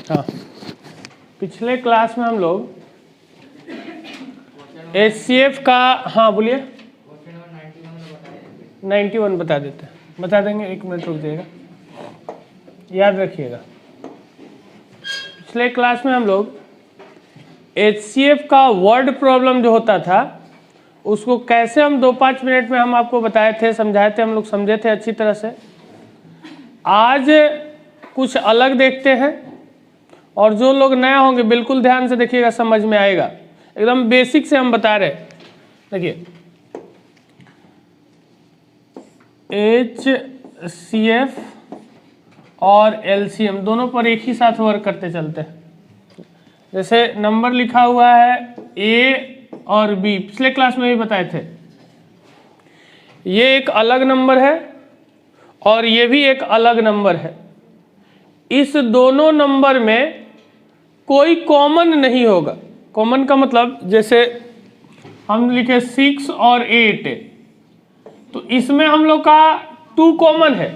हाँ, पिछले क्लास में हम लोग HCF का, हाँ बोलिए, 91 बता देते हैं, बता देंगे, 1 मिनट रुक जाइएगा, याद रखिएगा। पिछले क्लास में हम लोग HCF का वर्ड प्रॉब्लम जो होता था उसको कैसे हम 2-5 मिनट में हम आपको बताए थे, समझाए थे, हम लोग समझे थे अच्छी तरह से। आज कुछ अलग देखते हैं, और जो लोग नया होंगे बिल्कुल ध्यान से देखिएगा, समझ में आएगा। एकदम बेसिक से हम बता रहे हैं। देखिए, HCF और LCM दोनों पर एक ही साथ वर्क करते चलते हैं। जैसे नंबर लिखा हुआ है A और B, पिछले क्लास में भी बताए थे, ये एक अलग नंबर है और ये भी एक अलग नंबर है। इस दोनों नंबर में कोई कॉमन नहीं होगा। कॉमन का मतलब जैसे हम लिखे 6 और 8, तो इसमें हम लोग का 2 कॉमन है,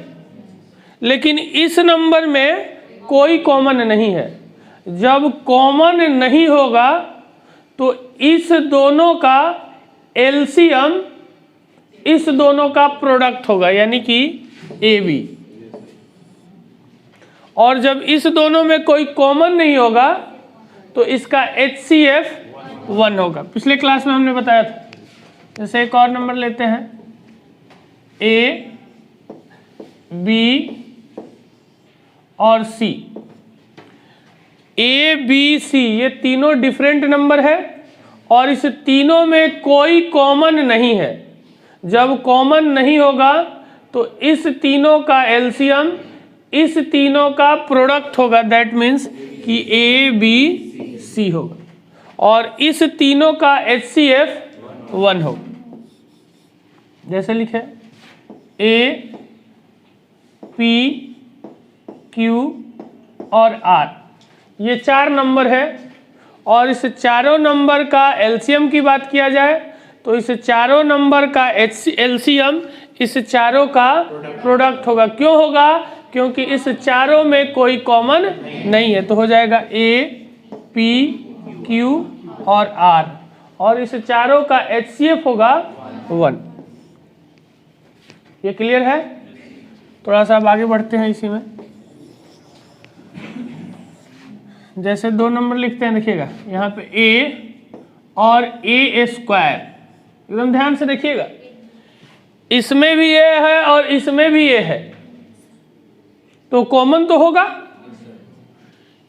लेकिन इस नंबर में कोई कॉमन नहीं है। जब कॉमन नहीं होगा तो इस दोनों का एलसीएम इस दोनों का प्रोडक्ट होगा, यानी कि AB। और जब इस दोनों में कोई कॉमन नहीं होगा तो इसका HCF 1 होगा। पिछले क्लास में हमने बताया था। जैसे एक और नंबर लेते हैं, A, B और C। A, B, C ये तीनों डिफरेंट नंबर है और इस तीनों में कोई कॉमन नहीं है। जब कॉमन नहीं होगा तो इस तीनों का एलसीएम इस तीनों का प्रोडक्ट होगा, दैट मीन्स कि A, B, C होगा, और इस तीनों का HCF 1 होगा। जैसे लिखे A, P, Q और R, ये 4 नंबर है, और इस चारों नंबर का एलसीएम की बात किया जाए तो इस चारों नंबर का एलसीएम इस चारों का प्रोडक्ट होगा। क्यों होगा? क्योंकि इस चारों में कोई कॉमन नहीं है, तो हो जाएगा A, P, Q और R, और इस चारों का HCF होगा 1। ये क्लियर है? थोड़ा सा अब आगे बढ़ते हैं इसी में। जैसे 2 नंबर लिखते हैं, देखिएगा यहाँ पे A और A², एकदम ध्यान से देखिएगा, इसमें भी ये है और इसमें भी ये है, तो कॉमन तो होगा।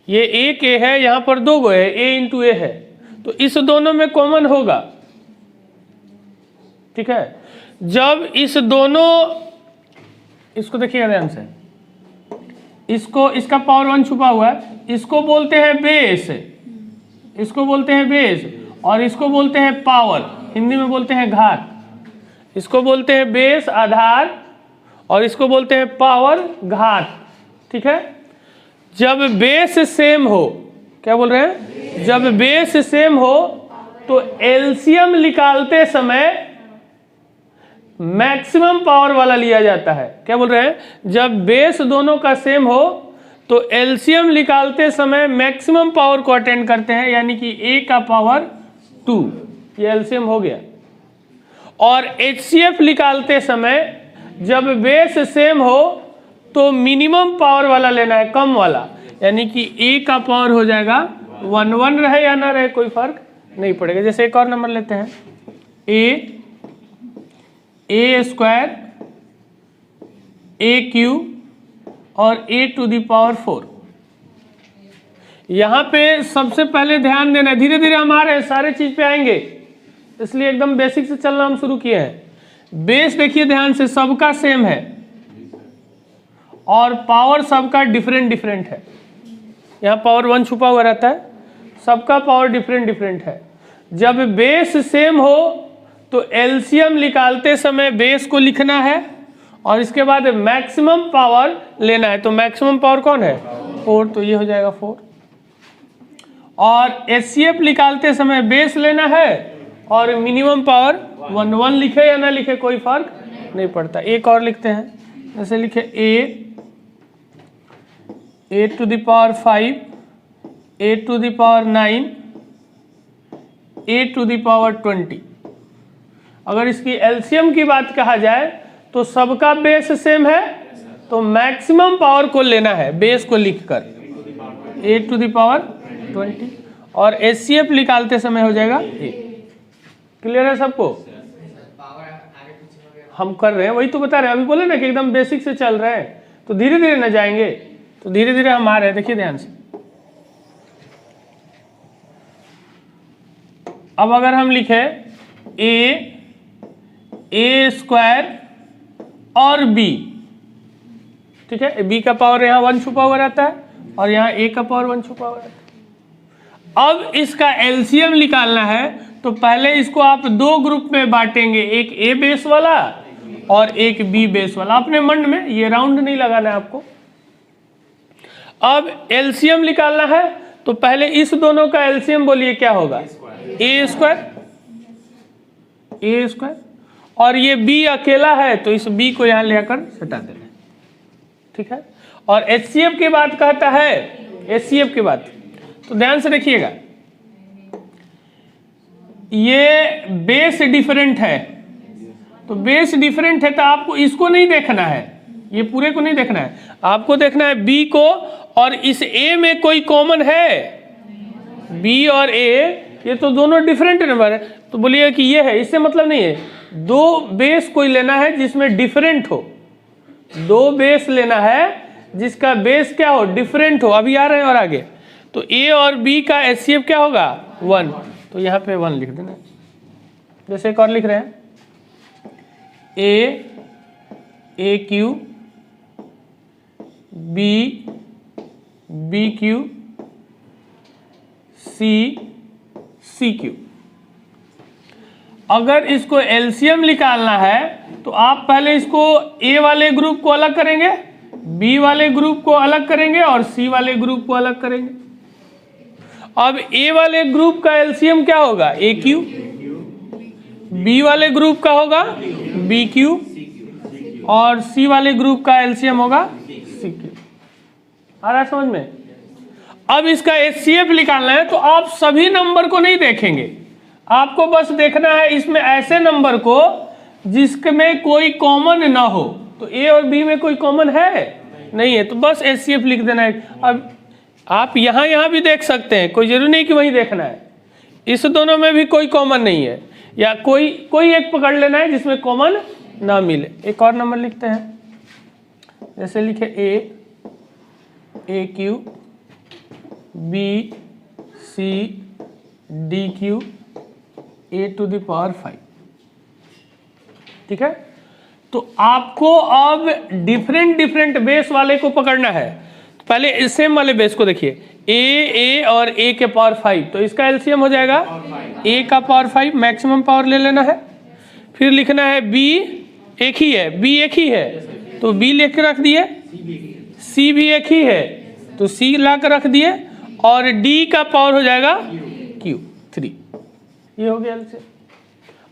ये एक A है, यहाँ पर 2 गो है, A इंटू A है, तो इस दोनों में कॉमन होगा। ठीक है, जब इस दोनों, इसको देखिएगा ध्यान से, इसको, इसका पावर 1 छुपा हुआ है, इसको बोलते हैं बेस, इसको बोलते हैं बेस, और इसको बोलते हैं पावर, हिंदी में बोलते हैं घात। इसको बोलते हैं बेस आधार और इसको बोलते हैं पावर घात। ठीक है, जब बेस सेम हो, क्या बोल रहे हैं, जब बेस सेम हो तो एलसीएम निकालते समय मैक्सिमम पावर वाला लिया जाता है। क्या बोल रहे हैं? जब बेस दोनों का सेम हो तो एलसीएम निकालते समय मैक्सिमम पावर को अटेंड करते हैं, यानी कि A का पावर 2, ये एलसीएम हो गया। और HCF निकालते समय जब बेस सेम हो तो मिनिमम पावर वाला लेना है, कम वाला, यानी कि A का पावर हो जाएगा 1 रहे या ना रहे कोई फर्क नहीं पड़ेगा। जैसे एक और नंबर लेते हैं, A², AQ और A⁴। यहाँ पे सबसे पहले ध्यान देना, धीरे धीरे हम आ रहे हैं, सारे चीज पे आएंगे, इसलिए एकदम बेसिक से चलना हम शुरू किए हैं। बेस देखिए ध्यान से, सबका सेम है और पावर सबका डिफरेंट डिफरेंट है। यहाँ पावर 1 छुपा हुआ रहता है, सबका पावर डिफरेंट डिफरेंट है। जब बेस सेम हो तो एलसीएम निकालते समय बेस को लिखना है और इसके बाद मैक्सिमम पावर लेना है, तो मैक्सिमम पावर कौन है? 4, तो ये हो जाएगा 4। और HCF निकालते समय बेस लेना है और मिनिमम पावर 1 लिखे या ना लिखे कोई फर्क नहीं पड़ता। एक और लिखते हैं, जैसे लिखे A⁵ a to the power 9, a to the power 20। अगर इसकी एलसीएम की बात कहा जाए तो सबका बेस सेम है, तो मैक्सिमम पावर को लेना है बेस को लिखकर a टू द पावर 20, और एचसीएफ निकालते समय हो जाएगा a। क्लियर है सबको? हम कर रहे हैं, वही तो बता रहे हैं, अभी बोले ना कि एकदम बेसिक से चल रहे हैं, तो धीरे धीरे न जाएंगे, तो धीरे धीरे हम आ रहे हैं। देखिए ध्यान से, अब अगर हम लिखे a स्क्वायर और b, ठीक है, b का पावर यहाँ 1 छुपा हुआ रहता है और यहाँ a का पावर 1 छुपा हुआ रहता है। अब इसका एलसीएम निकालना है तो पहले इसको आप दो ग्रुप में बांटेंगे, एक a बेस वाला और एक b बेस वाला। अपने मन में ये राउंड नहीं लगाना है आपको। अब एलसीएम निकालना है तो पहले इस दोनों का एलसीएम बोलिए क्या होगा, a स्क्वायर, और ये b अकेला है तो इस b को यहां लेकर हटा देना, ठीक है। और एचसीएफ की बात कहता है, एचसीएफ की बात, तो ध्यान से देखिएगा, ये बेस डिफरेंट है, तो बेस डिफरेंट है तो आपको इसको नहीं देखना है, ये पूरे को नहीं देखना है, आपको देखना है b को, और इस a में कोई कॉमन है, b और a ये तो दोनों डिफरेंट नंबर है, तो बोलिए कि ये है, इससे मतलब नहीं है। दो बेस कोई लेना है जिसमें डिफरेंट हो, दो बेस लेना है जिसका बेस क्या हो, डिफरेंट हो। अभी आ रहे हैं और आगे, तो a और b का एचसीएफ क्या होगा 1, तो यहाँ पे 1 लिख देना। जैसे एक और लिख रहे हैं, a cube, b Q, c Q. अगर इसको एलसीएम निकालना है तो आप पहले इसको a वाले ग्रुप को अलग करेंगे, b वाले ग्रुप को अलग करेंगे और c वाले ग्रुप को अलग करेंगे। अब a वाले ग्रुप का एलसीएम क्या होगा, a क्यू, b वाले ग्रुप का होगा b क्यू, और c वाले ग्रुप का एलसीएम होगा c क्यू। आ रहा है समझ में? अब इसका एचसीएफ निकालना है तो आप सभी नंबर को नहीं देखेंगे, आपको बस देखना है इसमें ऐसे नंबर को जिसमें कोई कॉमन ना हो। तो a और b में कोई कॉमन है नहीं है, तो बस एचसीएफ लिख देना है। अब आप यहाँ भी देख सकते हैं, कोई जरूरी नहीं कि वही देखना है, इस दोनों में भी कोई कॉमन नहीं है, या कोई एक पकड़ लेना है जिसमें कॉमन ना मिले। एक और नंबर लिखते हैं, जैसे लिखे a cube, b c d cube, a to the power 5, ठीक है। तो आपको अब डिफरेंट बेस वाले को पकड़ना है। तो पहले सेम वाले बेस को देखिए, a और a के पावर 5, तो इसका एलसीएम हो जाएगा a का पावर 5, मैक्सिमम पावर ले लेना है। फिर लिखना है b एक ही है, b एक ही है तो b लिख के रख दिए, c भी एक ही है तो c ला कर रख दिए, और d का पावर हो जाएगा q 3। ये हो गया एलसीएम।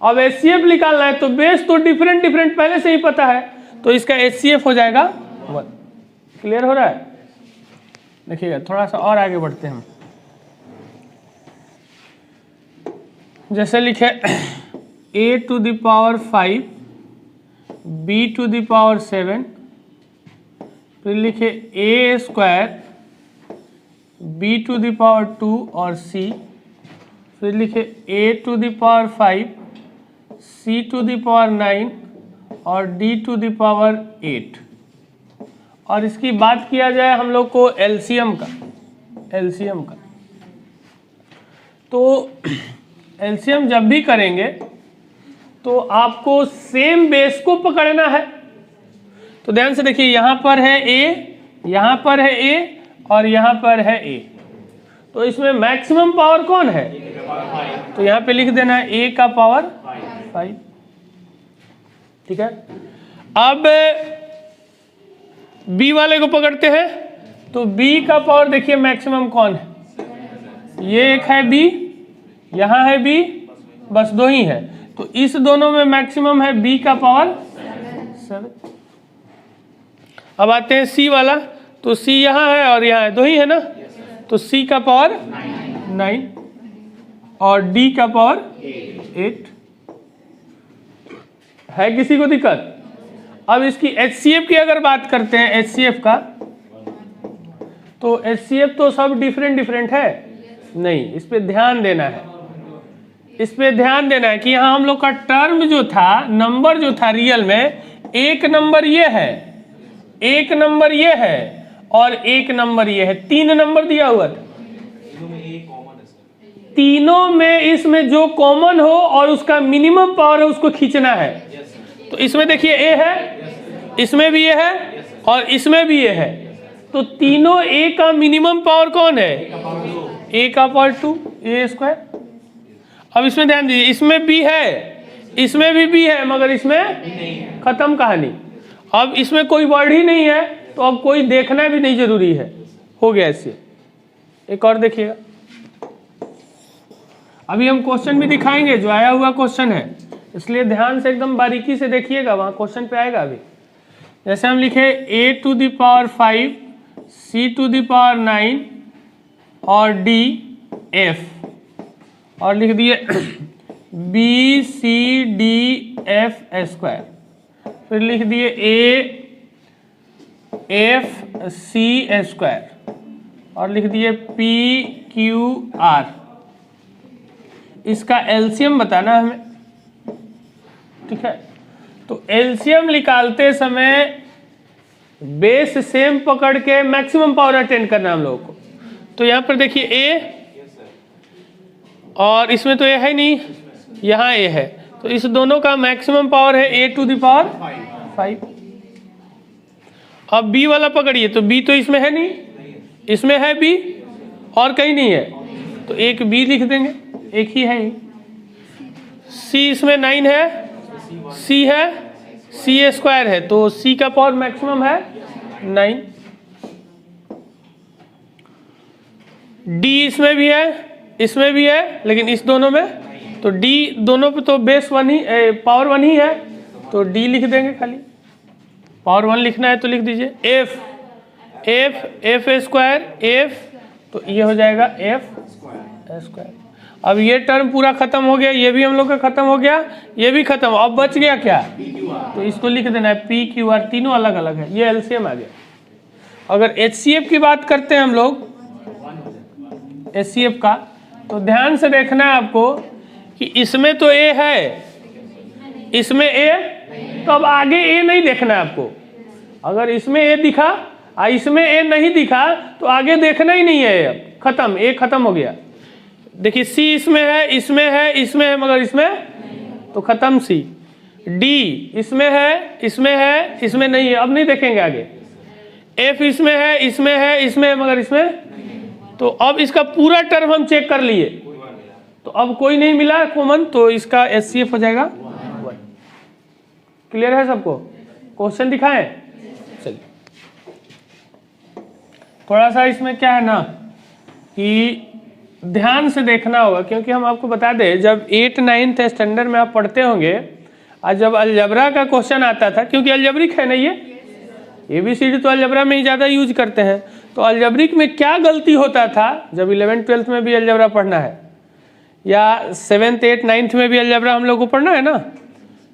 अब एचसीएफ निकालना है तो बेस तो डिफरेंट पहले से ही पता है, तो इसका एचसीएफ हो जाएगा 1। क्लियर हो रहा है? देखिएगा थोड़ा सा और आगे बढ़ते हैं हम। जैसे लिखे a to the power 5, b to the power 7, फिर लिखे a square, b to the power 2 और c, फिर लिखे a to the power 5, c to the power 9 और d टू द पावर 8। और इसकी बात किया जाए हम लोग को एलसीएम का, तो एलसीएम जब भी करेंगे तो आपको सेम बेस को पकड़ना है। तो ध्यान से देखिए, यहाँ पर है a, यहाँ पर है a और यहाँ पर है a, तो इसमें मैक्सिमम पावर कौन है, तो यहाँ पे लिख देना है a का पावर 5, ठीक है। अब b वाले को पकड़ते हैं, तो b का पावर देखिए मैक्सिमम कौन है, ये एक है b, यहाँ है b, बस दो ही है, तो इस दोनों में मैक्सिमम है b का पावर 7। अब आते हैं c वाला, तो c यहाँ है और यहाँ है, दो ही है ना, तो C का पावर 9 और D का पावर 8। है किसी को दिक्कत? अब इसकी HCF की अगर बात करते हैं, HCF का, तो HCF तो सब डिफरेंट है नहीं, इस पे ध्यान देना है, इस पे ध्यान देना है कि यहाँ हम लोग का टर्म जो था, नंबर जो था रियल में, एक नंबर ये है, एक नंबर ये है और एक नंबर ये है, 3 नंबर दिया हुआ था। तीनों में इसमें जो कॉमन हो और उसका मिनिमम पावर है उसको खींचना है। तो इसमें देखिए A है, इसमें भी ये है और इसमें भी ये है, तो तीनों A का मिनिमम पावर कौन है? A का पावर 2 A स्क्वायर। अब इसमें ध्यान दीजिए, इसमें B है, इसमें भी B है, मगर इसमें खत्म कहानी। अब इसमें कोई वर्ड ही नहीं है, तो अब कोई देखना भी नहीं जरूरी है, हो गया इससे। एक और देखिएगा, अभी हम क्वेश्चन भी दिखाएंगे जो आया हुआ क्वेश्चन है, इसलिए ध्यान से एकदम बारीकी से देखिएगा, वहाँ क्वेश्चन पे आएगा। अभी जैसे हम लिखे A to the power 5 C to the power 9 और D F, और लिख दिए B C D F square, फिर लिख दिए A F C स्क्वायर और लिख दिए P Q R। इसका एलसीएम बताना है हमें, ठीक है। तो एलसीएम निकालते समय बेस सेम पकड़ के मैक्सिमम पावर अटेंड करना हम लोगों को। तो यहाँ पर देखिए A, और इसमें तो A है नहीं, यहाँ A है, तो इस दोनों का मैक्सिमम पावर है A टू द पावर 5। अब B वाला पकड़िए, तो B तो इसमें है नहीं, इसमें है B और कहीं नहीं है, तो एक B लिख देंगे, एक ही है। C इसमें 9 है, C है, C स्क्वायर है, तो C का पावर मैक्सिमम है 9। D इसमें भी है, इसमें भी है, लेकिन इस दोनों में, तो D दोनों पे तो बेस 1 ही, पावर 1 ही है, तो D लिख देंगे खाली। पावर 1 लिखना है तो लिख दीजिए F स्क्वायर F, तो ये हो जाएगा F स्क्वायर। अब ये टर्म पूरा खत्म हो गया, ये भी हम लोग का खत्म हो गया, ये भी खत्म। अब बच गया क्या? तो इसको लिख देना है P Q R, तीनों अलग अलग है, ये एलसीएम आ गया। अगर HCF की बात करते हैं हम लोग, HCF का, तो ध्यान से देखना है आपको कि इसमें तो A है, इसमें A, तो अब आगे A नहीं देखना है आपको। अगर इसमें A दिखा और इसमें A नहीं दिखा तो आगे देखना ही नहीं है, अब खत्म, A खत्म हो गया। देखिए C इसमें है, इसमें है, इसमें है, मगर इसमें तो खत्म C। D इसमें है, इसमें है, इसमें नहीं है, अब नहीं देखेंगे आगे। F इसमें है, इसमें है, इसमें है, मगर इसमें, तो अब इसका पूरा टर्म हम चेक कर लिए, तो अब कोई नहीं मिला कॉमन, तो इसका HCF हो जाएगा 1। क्लियर है सबको? क्वेश्चन दिखाएं? चलिए, थोड़ा सा इसमें क्या है ना कि ध्यान से देखना होगा, क्योंकि हम आपको बता दें, जब 8th 9th स्टैंडर्ड में आप पढ़ते होंगे, और जब अलजबरा का क्वेश्चन आता था, क्योंकि अलजबरिक है ना, ये ABCD तो अलजबरा में ही ज़्यादा यूज करते हैं, तो अलजबरिक में क्या गलती होता था, जब 11th 12th में भी अलजबरा पढ़ना है, या 7th 8th 9th में भी अलजबरा हम लोग को पढ़ना है ना,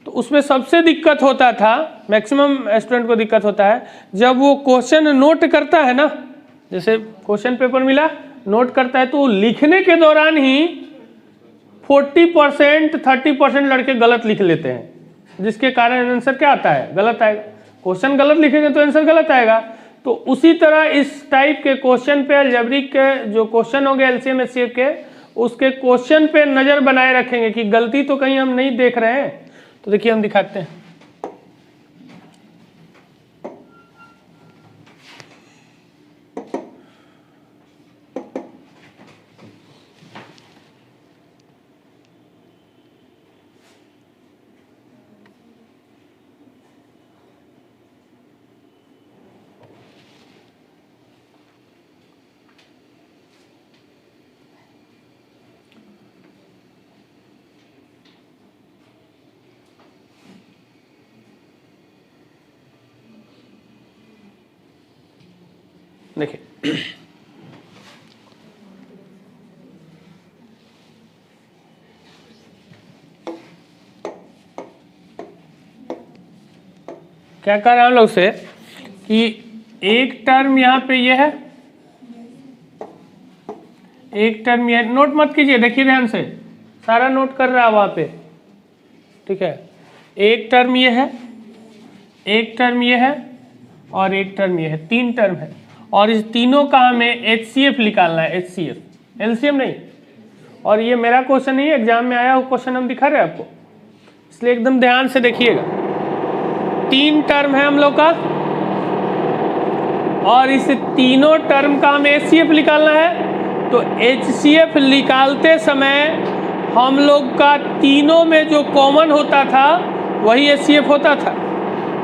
तो उसमें सबसे दिक्कत होता था, मैक्सिमम स्टूडेंट को दिक्कत होता है, जब वो क्वेश्चन नोट करता है ना, जैसे क्वेश्चन पेपर मिला, नोट करता है, तो लिखने के दौरान ही 40% 30% लड़के गलत लिख लेते हैं, जिसके कारण आंसर क्या आता है? गलत आएगा। क्वेश्चन गलत लिखेंगे तो आंसर गलत आएगा। तो उसी तरह इस टाइप के क्वेश्चन पे, अलजेब्रिक के जो क्वेश्चन होंगे एलसीएम एचसीएफ के, उसके क्वेश्चन पे नजर बनाए रखेंगे कि गलती तो कहीं हम नहीं देख रहे हैं। तो देखिए हम दिखाते हैं। देखिए क्या कर रहे हैं हम लोग से कि एक टर्म यहाँ पे ये है, एक टर्म ये, नोट मत कीजिए, देखिए ध्यान से, सारा नोट कर रहा है वहाँ पे, ठीक है। एक टर्म ये है, एक टर्म ये है और एक टर्म ये है, 3 टर्म है और इस तीनों का हमें HCF निकालना है, HCF, LCM नहीं। और ये मेरा क्वेश्चन नहीं है, एग्जाम में आया वो क्वेश्चन हम दिखा रहे हैं आपको, इसलिए एकदम ध्यान से देखिएगा। 3 टर्म है हम लोग का और इस तीनों टर्म का हमें HCF निकालना है। तो HCF निकालते समय हम लोग का तीनों में जो कॉमन होता था वही HCF होता था।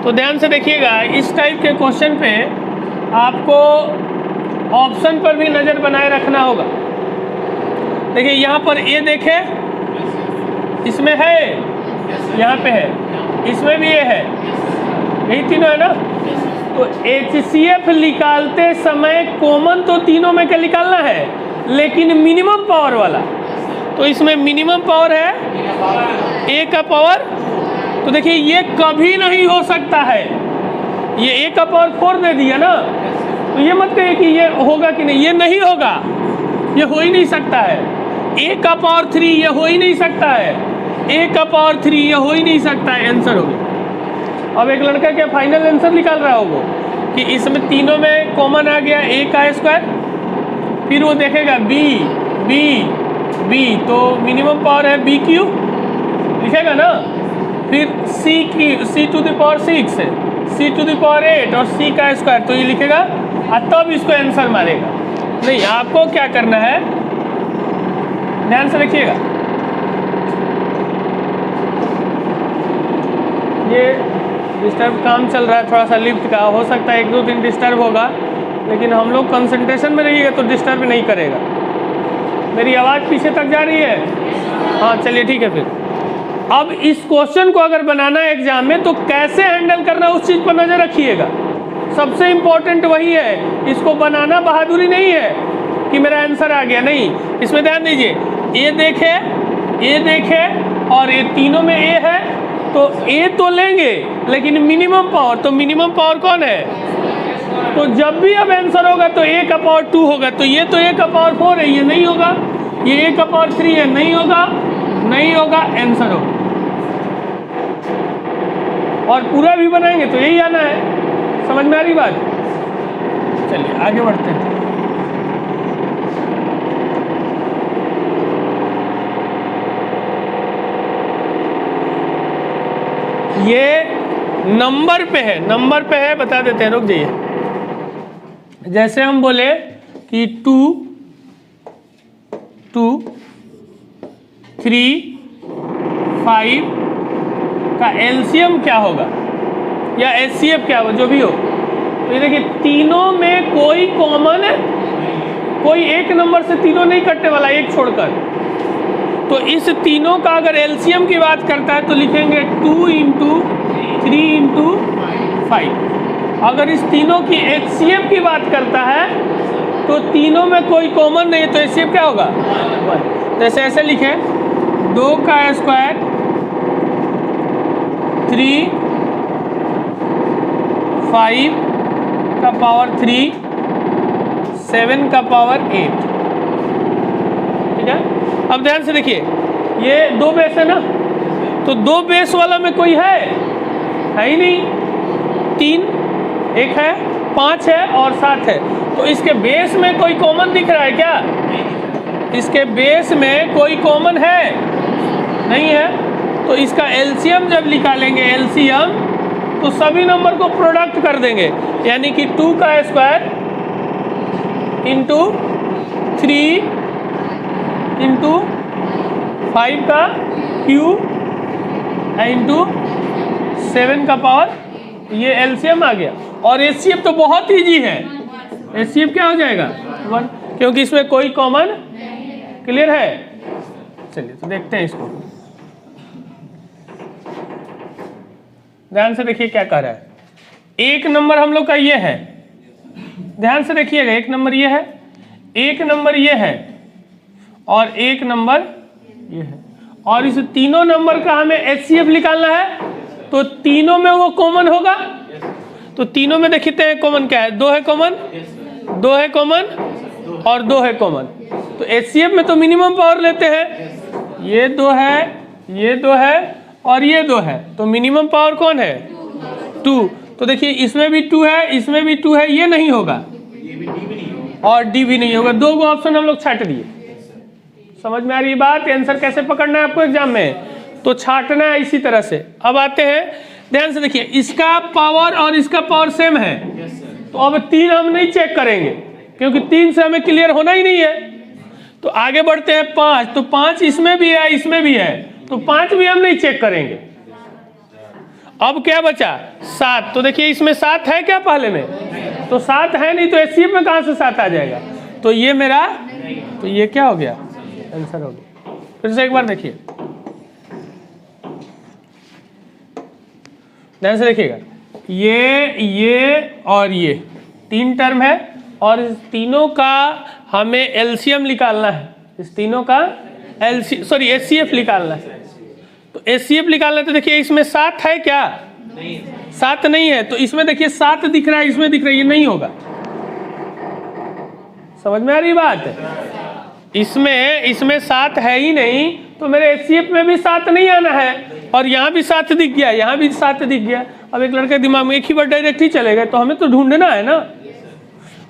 तो ध्यान से देखिएगा, इस टाइप के क्वेश्चन पे आपको ऑप्शन पर भी नज़र बनाए रखना होगा। देखिए यहाँ पर ए देखे, इसमें है, यहाँ पे है, इसमें भी ये है, यही तीनों है ना। तो HCF निकालते समय कॉमन तो तीनों में क्या निकालना है, लेकिन मिनिमम पावर वाला। तो इसमें मिनिमम पावर है ए का पावर, तो देखिए ये कभी नहीं हो सकता है, ये ए का पावर 4 दे दिया ना, तो ये मत कहिए कि ये होगा कि नहीं, ये नहीं होगा, ये हो ही नहीं सकता है। ए का पावर 3 ये हो ही नहीं सकता है, ए का पावर 3 ये हो ही नहीं सकता है, आंसर हो गया। अब एक लड़का क्या फाइनल आंसर निकाल रहा होगा कि इसमें तीनों में कॉमन आ गया ए का स्क्वायर, फिर वो देखेगा बी बी बी, तो मिनिमम पावर है बी क्यू लिखेगा ना, फिर सी टू द पावर 6 है, सी टू द पावर 8 और सी का स्क्वायर, तो ये लिखेगा और तब इसको आंसर मारेगा। नहीं, आपको क्या करना है, ध्यान से देखिएगा, ये डिस्टर्ब काम चल रहा है थोड़ा सा लिफ्ट का, हो सकता है 1-2 दिन डिस्टर्ब होगा, लेकिन हम लोग कंसंट्रेशन में रहिएगा तो डिस्टर्ब नहीं करेगा। मेरी आवाज़ पीछे तक जा रही है? हाँ चलिए ठीक है। फिर अब इस क्वेश्चन को अगर बनाना है एग्जाम में तो कैसे हैंडल करना उस चीज़ पर नज़र रखिएगा, सबसे इम्पोर्टेंट वही है। इसको बनाना बहादुरी नहीं है कि मेरा आंसर आ गया, नहीं, इसमें ध्यान दीजिए। ए देखे और ये तीनों में ए है, तो ए तो लेंगे लेकिन मिनिमम पावर, तो मिनिमम पावर कौन है, तो जब भी अब आंसर होगा तो ए का पावर 2 होगा, तो ये तो ए का पावर 4 है, ये नहीं होगा, ये ए का पावर 3 है, नहीं होगा, नहीं होगा, आंसर होगा। और पूरा भी बनाएंगे तो यही आना है, समझ में आ रही बात? चलिए आगे बढ़ते हैं। ये नंबर पे है, नंबर पे है, बता देते हैं, रुक जाइए। जैसे हम बोले कि 2, 3, 5 का LCM क्या होगा या HCF क्या होगा, जो भी हो। तो ये देखिए तीनों में कोई कॉमन है, कोई एक नंबर से तीनों नहीं कटने वाला, एक छोड़कर। तो इस तीनों का अगर LCM की बात करता है तो लिखेंगे 2 × 3 × 5। अगर इस तीनों की HCF की बात करता है तो तीनों में कोई कॉमन नहीं है, तो HCF क्या होगा 1। जैसे ऐसे लिखे 2 का स्क्वायर 3, 5 का पावर 3, 7 का पावर 8, ठीक है। अब ध्यान से देखिए, ये 2 बेस है ना, तो 2 बेस वाला में कोई है ही नहीं, 3 एक है, 5 है और 7 है, तो इसके बेस में कोई कॉमन दिख रहा है क्या, इसके बेस में कोई कॉमन है नहीं है, तो इसका LCM जब निकालेंगे, LCM तो सभी नंबर को प्रोडक्ट कर देंगे, यानी कि 2 का स्क्वायर इंटू 3 इंटू 5 का क्यूब इंटू 7 का पावर, ये LCM आ गया। और HCF तो बहुत ईजी है, HCF क्या हो जाएगा 1, क्योंकि इसमें कोई कॉमन, क्लियर है। चलिए तो देखते हैं इसको, ध्यान से देखिए क्या कह रहा है। एक नंबर हम लोग का ये है, ध्यान से देखिएगा, एक नंबर ये है, एक नंबर ये है और एक नंबर ये है, और इस तीनों नंबर का हमें HCF निकालना है। तो तीनों में वो कॉमन होगा। तो तीनों में देखते हैं कॉमन क्या है, 2 है कॉमन, 2 है कॉमन और 2 है कॉमन। तो HCF में तो मिनिमम पावर लेते हैं, ये 2 है, ये 2 है और ये 2 है, तो मिनिमम पावर कौन है, 2। तो देखिए इसमें भी 2 है, इसमें भी 2 है, ये नहीं होगा और D भी नहीं होगा। 2 ऑप्शन हम लोग छाट दिए। समझ में आ रही बात? आंसर कैसे पकड़ना है आपको एग्जाम में, तो छाटना है इसी तरह से। अब आते हैं, ध्यान से देखिए, इसका पावर और इसका पावर सेम है, तो अब 3 हम नहीं चेक करेंगे क्योंकि 3 से हमें क्लियर होना ही नहीं है। तो आगे बढ़ते हैं 5, तो 5 इसमें भी है, इसमें भी है, तो 5 भी हम नहीं चेक करेंगे। अब क्या बचा, 7। तो देखिए इसमें 7 है क्या पहले में, तो 7 है नहीं, तो HCF में कहां से 7 आ जाएगा, तो ये मेरा, तो ये क्या हो गया, आंसर हो गया। फिर से एक बार देखिए, ध्यान से देखिएगा, ये और ये 3 टर्म है और इस तीनों का हमें LCM निकालना है, इस तीनों का HCF निकालना है। तो HCF निकालना है, तो देखिए इसमें 7 है क्या, 7 नहीं है, तो इसमें देखिए 7 दिख रहा है, इसमें दिख रहा है, ये नहीं होगा। समझ में आ रही बात? इसमें 7 है ही नहीं, तो मेरे HCF में भी 7 नहीं आना है, और यहाँ भी 7 दिख गया, यहाँ भी 7 दिख गया। अब एक लड़के दिमाग में एक ही बार डायरेक्ट ही चले गए, तो हमें तो ढूंढना है ना।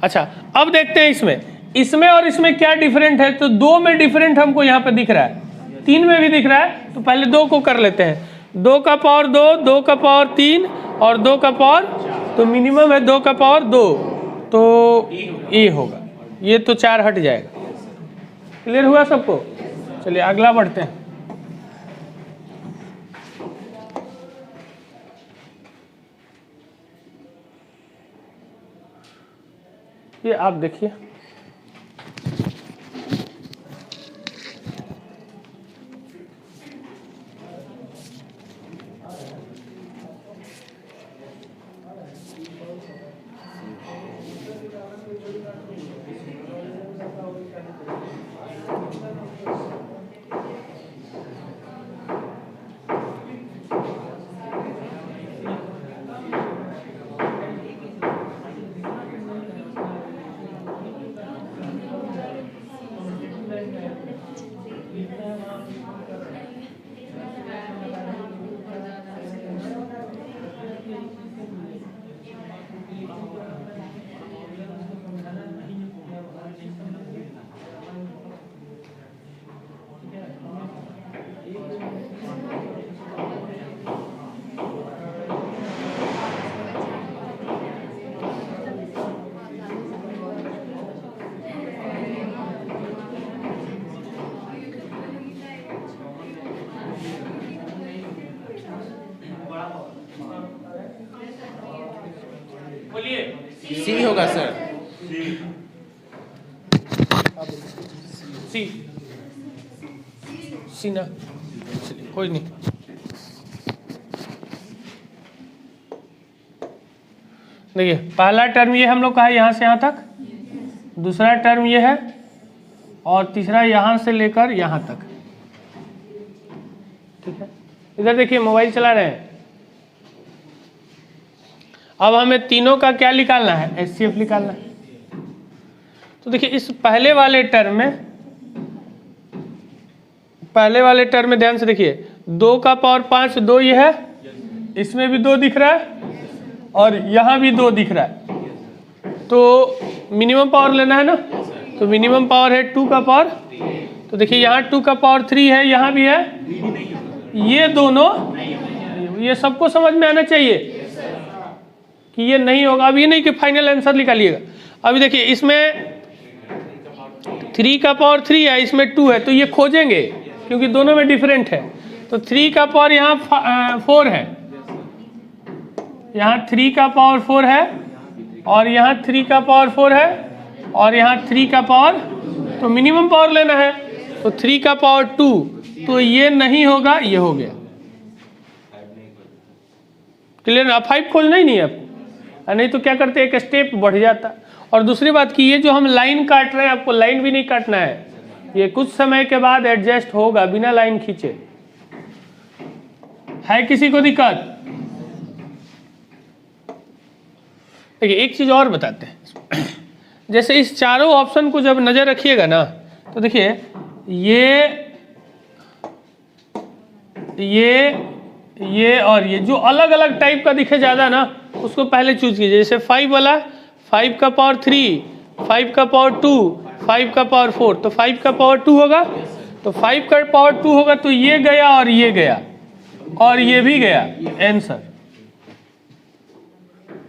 अच्छा अब देखते हैं इसमें और इसमें क्या डिफरेंट है। तो 2 में डिफरेंट हमको यहाँ पे दिख रहा है, 3 में भी दिख रहा है, तो पहले 2 को कर लेते हैं। 2 का पावर 2, 2 का पावर 3 और 2 का पावर, तो मिनिमम है 2 का पावर 2, तो ये होगा, ये तो 4 हट जाएगा। क्लियर हुआ सबको? चलिए अगला बढ़ते हैं। ये आप देखिए, सी होगा सर, सी ना, चलिए कोई नहीं। देखिए पहला टर्म ये हम लोग का है यहाँ से यहाँ तक, दूसरा टर्म ये है और तीसरा यहाँ से लेकर यहाँ तक। ठीक है, इधर देखिए मोबाइल चला रहे हैं। अब हमें तीनों का क्या निकालना है, HCF निकालना है। तो देखिए इस पहले वाले टर्म में ध्यान से देखिए, 2 का पावर 5 2 ये है, इसमें भी 2 दिख रहा है और यहाँ भी 2 दिख रहा है, तो मिनिमम पावर लेना है ना। तो मिनिमम पावर है 2 का पावर, तो देखिए यहाँ 2 का पावर 3 है, यहाँ भी है, ये दोनों, ये सबको समझ में आना चाहिए कि ये नहीं होगा। अब ये नहीं कि फाइनल आंसर निकालिएगा। अभी देखिए इसमें 3 का पावर 3 है, इसमें 2 है, तो ये खोजेंगे क्योंकि दोनों में डिफरेंट है। तो 3 का पावर यहाँ 4 है, यहाँ 3 का पावर 4 है और यहाँ 3 का पावर 4 है और यहाँ 3 का पावर, तो मिनिमम पावर लेना है। तो 3 का पावर 2, तो ये नहीं होगा, ये हो गया। क्लियर ना? 5 खोजना ही नहीं है आपको, नहीं तो क्या करते एक स्टेप बढ़ जाता। और दूसरी बात कि ये जो हम लाइन काट रहे हैं, आपको लाइन भी नहीं काटना है, ये कुछ समय के बाद एडजस्ट होगा बिना लाइन खींचे। है किसी को दिक्कत? देखिए एक चीज़ और बताते हैं, जैसे इस चारों ऑप्शन को जब नज़र रखिएगा ना तो देखिए ये और ये जो अलग अलग टाइप का दिखे ज़्यादा ना उसको पहले चूज कीजिए। जैसे 5 वाला 5 का पावर 3, 5 का पावर 2, 5 का पावर 4, तो 5 का पावर 2 होगा, तो 5 का पावर 2 होगा तो ये गया और ये गया और ये भी गया आंसर।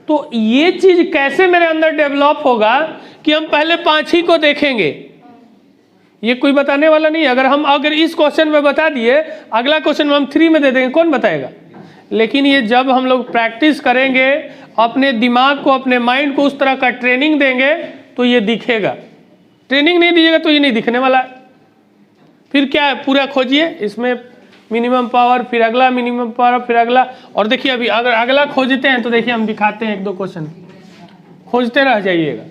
तो ये चीज कैसे मेरे अंदर डेवलप होगा कि हम पहले 5 ही को देखेंगे, ये कोई बताने वाला नहीं। अगर इस क्वेश्चन में बता दिए, अगला क्वेश्चन में हम 3 में दे देंगे, कौन बताएगा। लेकिन ये जब हम लोग प्रैक्टिस करेंगे, अपने दिमाग को, अपने माइंड को उस तरह का ट्रेनिंग देंगे तो ये दिखेगा। ट्रेनिंग नहीं दीजिएगा तो ये नहीं दिखने वाला है। फिर क्या है, पूरा खोजिए, इसमें मिनिमम पावर, फिर अगला मिनिमम पावर, फिर अगला। और देखिए अभी अगर अगला खोजते हैं तो देखिए हम दिखाते हैं 1-2 क्वेश्चन, खोजते रह जाइएगा।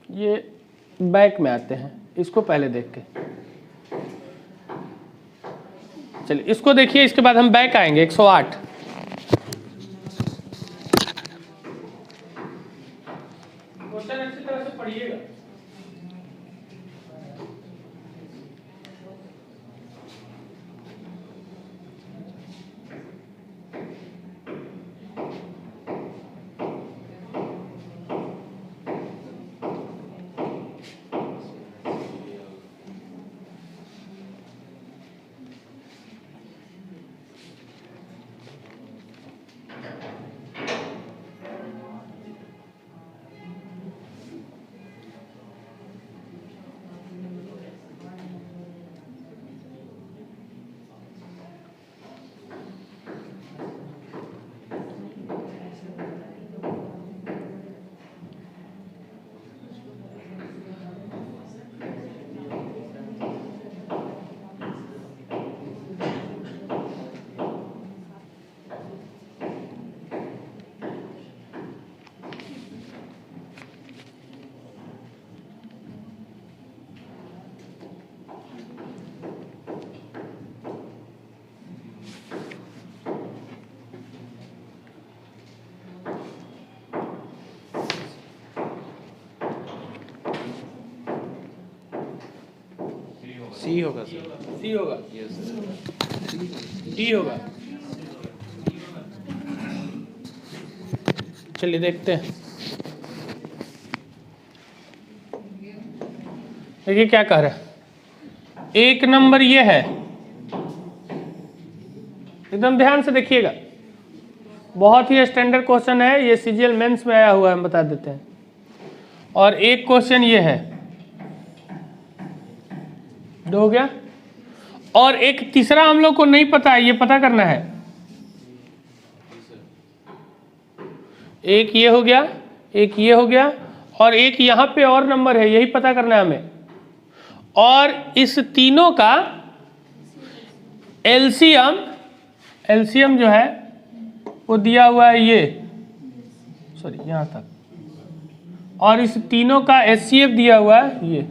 ये बैक में आते हैं, इसको पहले देख के चलिए इसको देखिए, इसके बाद हम बैक आएंगे 108। क्वेश्चन अच्छी तरह से पढ़िएगा। सी होगा सर। सी होगा, यस सर। डी होगा। चलिए देखते हैं, देखिए क्या कह रहा है। 1 नंबर ये है, एकदम ध्यान से देखिएगा, बहुत ही स्टैंडर्ड क्वेश्चन है ये, सीजीएल मेंस में आया हुआ है, हम बता देते हैं। और एक क्वेश्चन ये है, 2 हो गया। और एक तीसरा हम लोग को नहीं पता है, ये पता करना है। एक ये हो गया, एक ये हो गया, और एक यहाँ पे और नंबर है, यही पता करना है हमें। और इस तीनों का एलसीएम जो है वो दिया हुआ है ये, सॉरी यहाँ तक, और इस तीनों का एचसीएफ दिया हुआ है ये।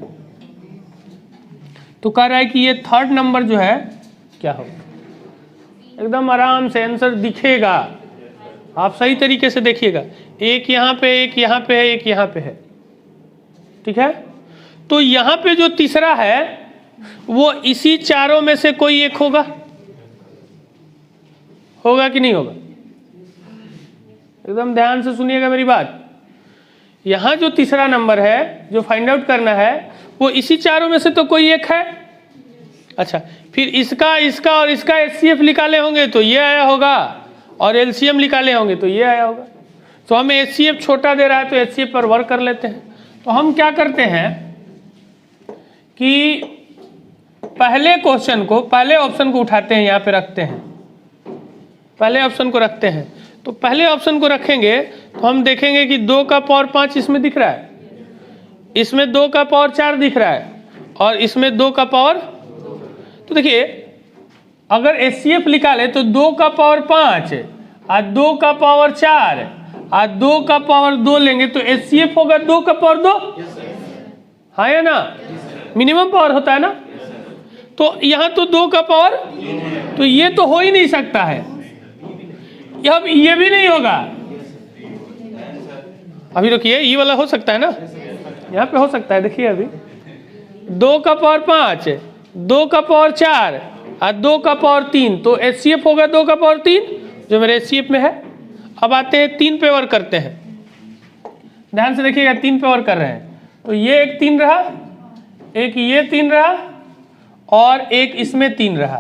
तो कह रहा है कि ये 3rd नंबर जो है क्या होगा। एकदम आराम से आंसर दिखेगा, आप सही तरीके से देखिएगा। एक यहाँ पे, एक यहाँ पे है, एक यहाँ पे है, ठीक है। तो यहाँ पे जो तीसरा है वो इसी चारों में से कोई एक होगा, होगा कि नहीं होगा। एकदम ध्यान से सुनिएगा मेरी बात। यहाँ जो तीसरा नंबर है जो फाइंड आउट करना है वो इसी चारों में से तो कोई एक है। अच्छा, फिर इसका, इसका और इसका एचसीएफ निकाले होंगे तो ये आया होगा, और एलसीएम निकाले होंगे तो ये आया होगा। तो हमें एचसीएफ छोटा दे रहा है तो एचसीएफ पर वर्क कर लेते हैं। तो हम क्या करते हैं कि पहले क्वेश्चन को, पहले ऑप्शन को उठाते हैं, यहाँ पे रखते हैं, पहले ऑप्शन को रखते हैं। तो पहले ऑप्शन को रखेंगे तो हम देखेंगे कि 2 का पावर 5 इसमें दिख रहा है, इसमें 2 का पावर 4 दिख रहा है, और इसमें 2 का पावर। तो देखिए अगर एचसीएफ निकाले तो 2 का पावर 5 और 2 का पावर 4 और 2 का पावर 2 लेंगे तो एचसीएफ होगा 2 का पावर 2, हाँ या ना। मिनिमम पावर होता है ना। तो यहाँ तो 2 का पावर, तो ये तो हो ही नहीं सकता है। अब ये भी नहीं होगा। अभी रुकिए, ये वाला हो सकता है ना, यहाँ पे हो सकता है। देखिए अभी 2 का पावर 5, 2 का पावर 4 और 2 का पावर 3, तो HCF होगा 2 का पावर 3 जो मेरे HCF में है। अब आते हैं 3 पे वर्क करते हैं। ध्यान से देखिएगा, 3 पे वर्क कर रहे हैं। तो ये एक 3 रहा, एक ये 3 रहा और एक इसमें 3 रहा।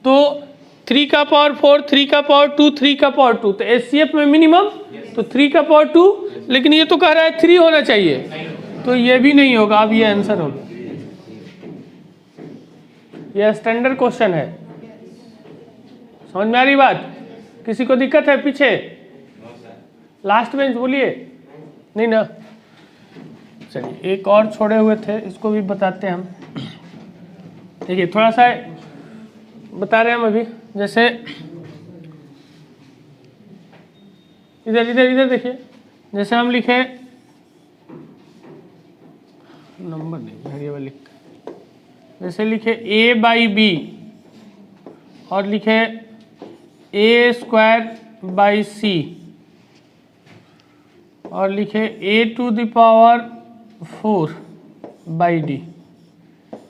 तो 3 का पावर 4, 3 का पावर 2, 3 का पावर 2, तो HCF में मिनिमम तो 3 का पावर 2, लेकिन ये तो कह रहा है 3 होना चाहिए, तो ये भी नहीं होगा। अब ये आंसर होगा। यह स्टैंडर्ड क्वेश्चन है। समझ में आ रही बात? किसी को दिक्कत है? पीछे लास्ट बेंच बोलिए। नहीं ना? चलिए एक और छोड़े हुए थे, इसको भी बताते हैं हम। देखिए थोड़ा सा बता रहे हैं हम अभी। जैसे इधर इधर इधर देखिए, जैसे हम लिखे नंबर नहीं, ये वाला लिख, जैसे लिखे a/b और लिखे a² c और लिखे a⁴/d।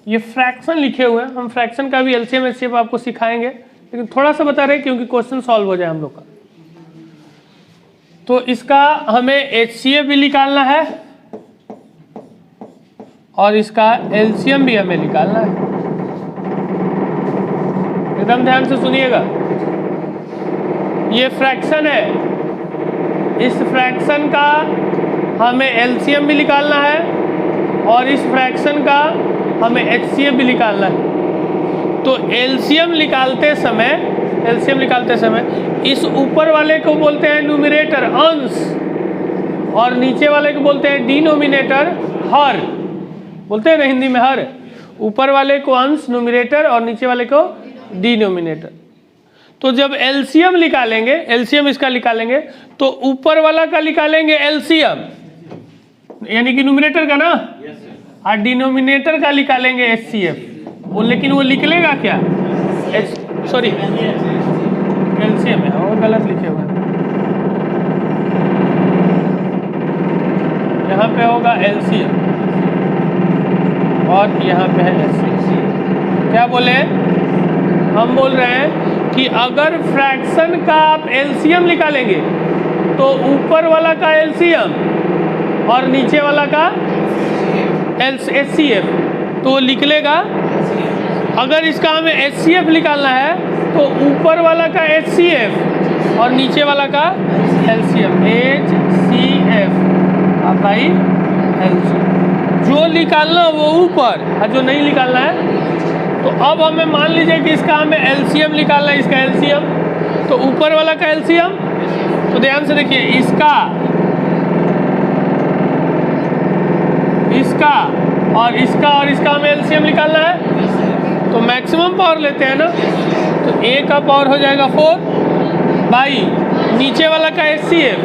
ये फ्रैक्शन लिखे हुए हैं। हम फ्रैक्शन का भी LCM HCF आपको सिखाएंगे, लेकिन थोड़ा सा बता रहे हैं क्योंकि क्वेश्चन सॉल्व हो जाए हम लोग का। तो इसका हमें HCF भी निकालना है और इसका LCM भी हमें निकालना है। एकदम ध्यान से सुनिएगा। ये फ्रैक्शन है, इस फ्रैक्शन का हमें LCM भी निकालना है और इस फ्रैक्शन का हमें HCF भी निकालना है। तो LCM निकालते समय इस ऊपर वाले को बोलते हैं न्यूमरेटर अंश और नीचे वाले को बोलते हैं डिनोमिनेटर हर। बोलते हैं ना हिंदी में हर। ऊपर वाले को अंश न्यूमरेटर और नीचे वाले को डिनोमिनेटर। तो जब LCM निकालेंगे, LCM इसका निकालेंगे, तो ऊपर वाला का निकालेंगे LCM यानी कि न्यूमरेटर का ना, और डिनोमिनेटर का निकालेंगे HCF। वो लेकिन वो निकलेगा क्या? सॉरी LCM है, और गलत लिखे हुए हैं। यहाँ पे होगा LCM और यहाँ पे है HCF। क्या बोले? हम बोल रहे हैं कि अगर फ्रैक्शन का आप LCM निकालेंगे तो ऊपर वाला का LCM और नीचे वाला का HCF तो वो निकलेगा। अगर इसका हमें HCF निकालना है तो ऊपर वाला का HCF और नीचे वाला का LCM, HCF भाई LCM। जो निकालना वो ऊपर और जो नहीं निकालना है। तो अब हमें मान लीजिए कि इसका हमें LCM निकालना है, इसका LCM, तो ऊपर वाला का LCM, तो ध्यान से देखिए इसका और इसका हमें LCM निकालना है। तो मैक्सिमम पावर लेते हैं ना, तो A का पावर हो जाएगा 4 बाई नीचे वाला का HCF,